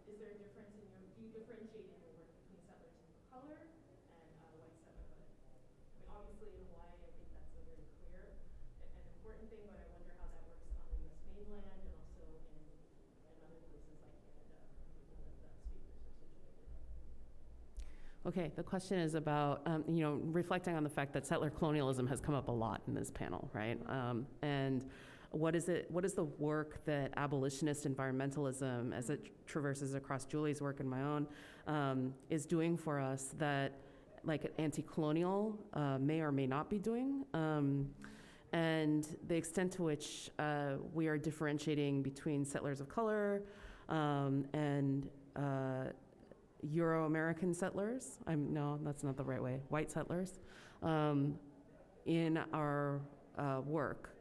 is there a difference in do you differentiate in your work between settlers of color and white settlerhood? I mean, obviously in Hawaii, I think that's a very clear and important thing, but I wonder how that works on the U.S. mainland and also in other places like Canada, given that the speakers are situated. Okay, the question is about, reflecting on the fact that settler colonialism has come up a lot in this panel, right? And what is the work that abolitionist environmentalism, as it traverses across Julie's work and my own, is doing for us that, like, anti-colonial may or may not be doing? And the extent to which we are differentiating between settlers of color and Euro-American settlers, no, that's not the right way, white settlers, in our work.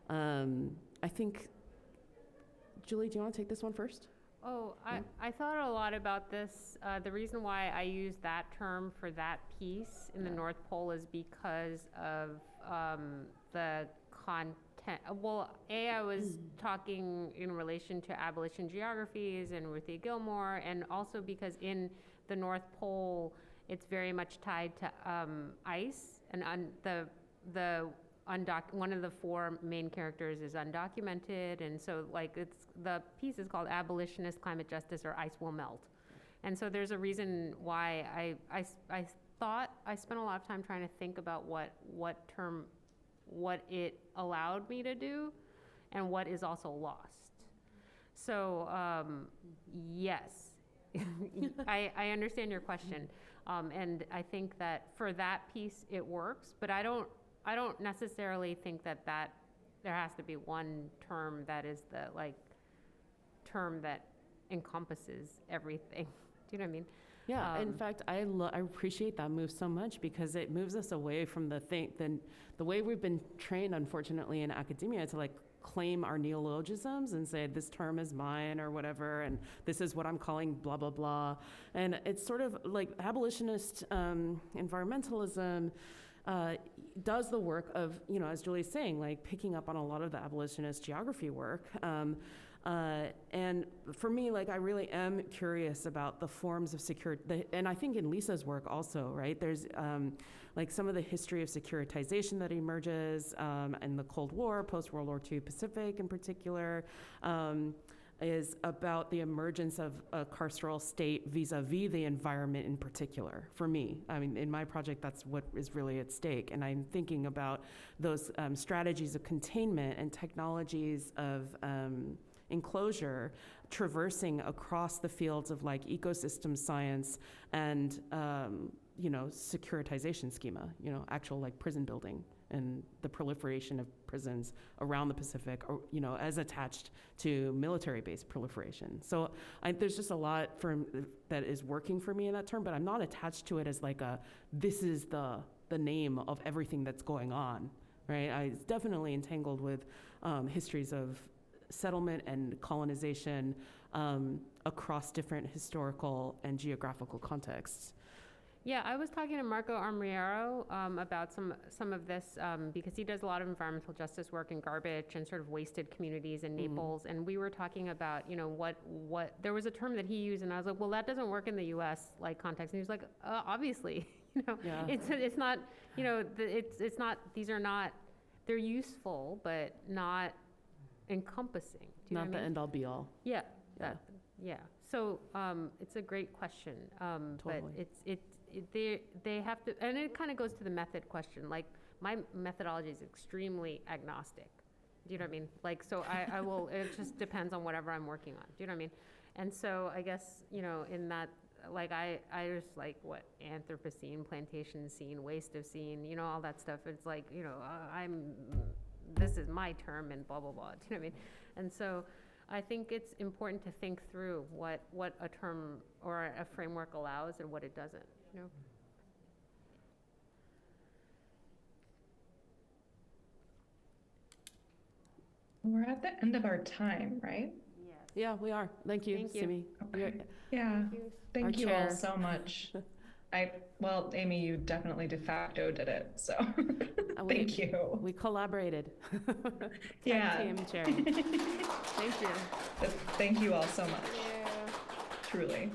I think, Julie, do you want to take this one first? Oh, I thought a lot about this. The reason why I use that term for that piece in the North Pole is because of the content. Well, I was talking in relation to abolition geographies and Ruthie Gilmore, and also because in the North Pole, it's very much tied to ice, and one of the four main characters is undocumented, and so the piece is called Abolitionist Climate Justice or Ice Will Melt. And so there's a reason why I thought I spent a lot of time trying to think about what it allowed me to do and what is also lost. So yes, I understand your question. And I think that for that piece it works, but I don't necessarily think that there has to be one term that is the term that encompasses everything. Do you know what I mean? Yeah, in fact, I appreciate that move so much because it moves us away from the way we've been trained, unfortunately, in academia to claim our neologisms and say this term is mine or whatever, and this is what I'm calling blah, blah, blah. And it's sort of like abolitionist environmentalism does the work of, as Julie's saying, like picking up on a lot of the abolitionist geography work. And for me, like, I really am curious about the forms of security, and I think in Lisa's work also, right? There's like some of the history of securitization that emerges in the Cold War, post-World War II Pacific in particular, is about the emergence of a carceral state vis-a-vis the environment in particular, for me. I mean, in my project, that's what is really at stake. And I'm thinking about those strategies of containment and technologies of enclosure traversing across the fields of like ecosystem science and, securitization schema, actual like prison building and the proliferation of prisons around the Pacific, or, as attached to military-based proliferation. So there's just a lot that is working for me in that term, but I'm not attached to it as like this is the name of everything that's going on, right? It's definitely entangled with histories of settlement and colonization across different historical and geographical contexts. Yeah, I was talking to Marco Armriero about some of this because he does a lot of environmental justice work in garbage and sort of wasted communities in Naples, and we were talking about what there was a term that he used, and I was like, well, that doesn't work in the U.S. like context, and he was like, obviously, Yeah. it's not, it's not, these are not, they're useful but not encompassing. Do you know Not what the I mean? end all be all. Yeah. Yeah. Yeah. So it's a great question, Totally. but they have to, and it kind of goes to the method question. Like my methodology is extremely agnostic. Do you know what I mean? Like, so I will. It just depends on whatever I'm working on. Do you know what I mean? And so I guess in that, like I just like what Anthropocene, plantation scene, waste of scene, all that stuff. It's like this is my term and blah blah blah. Do you know what I mean? And so I think it's important to think through what a term or a framework allows and what it doesn't. We're at the end of our time, right? Yes. Yeah, we are. Thank you, Thank you. Simi. Okay. Yeah. Thank Our you chair. all so much. Well, Amy, you definitely de facto did it, so thank you. We collaborated. Yeah. Tag team chair. Thank you. Thank you all so much. Truly.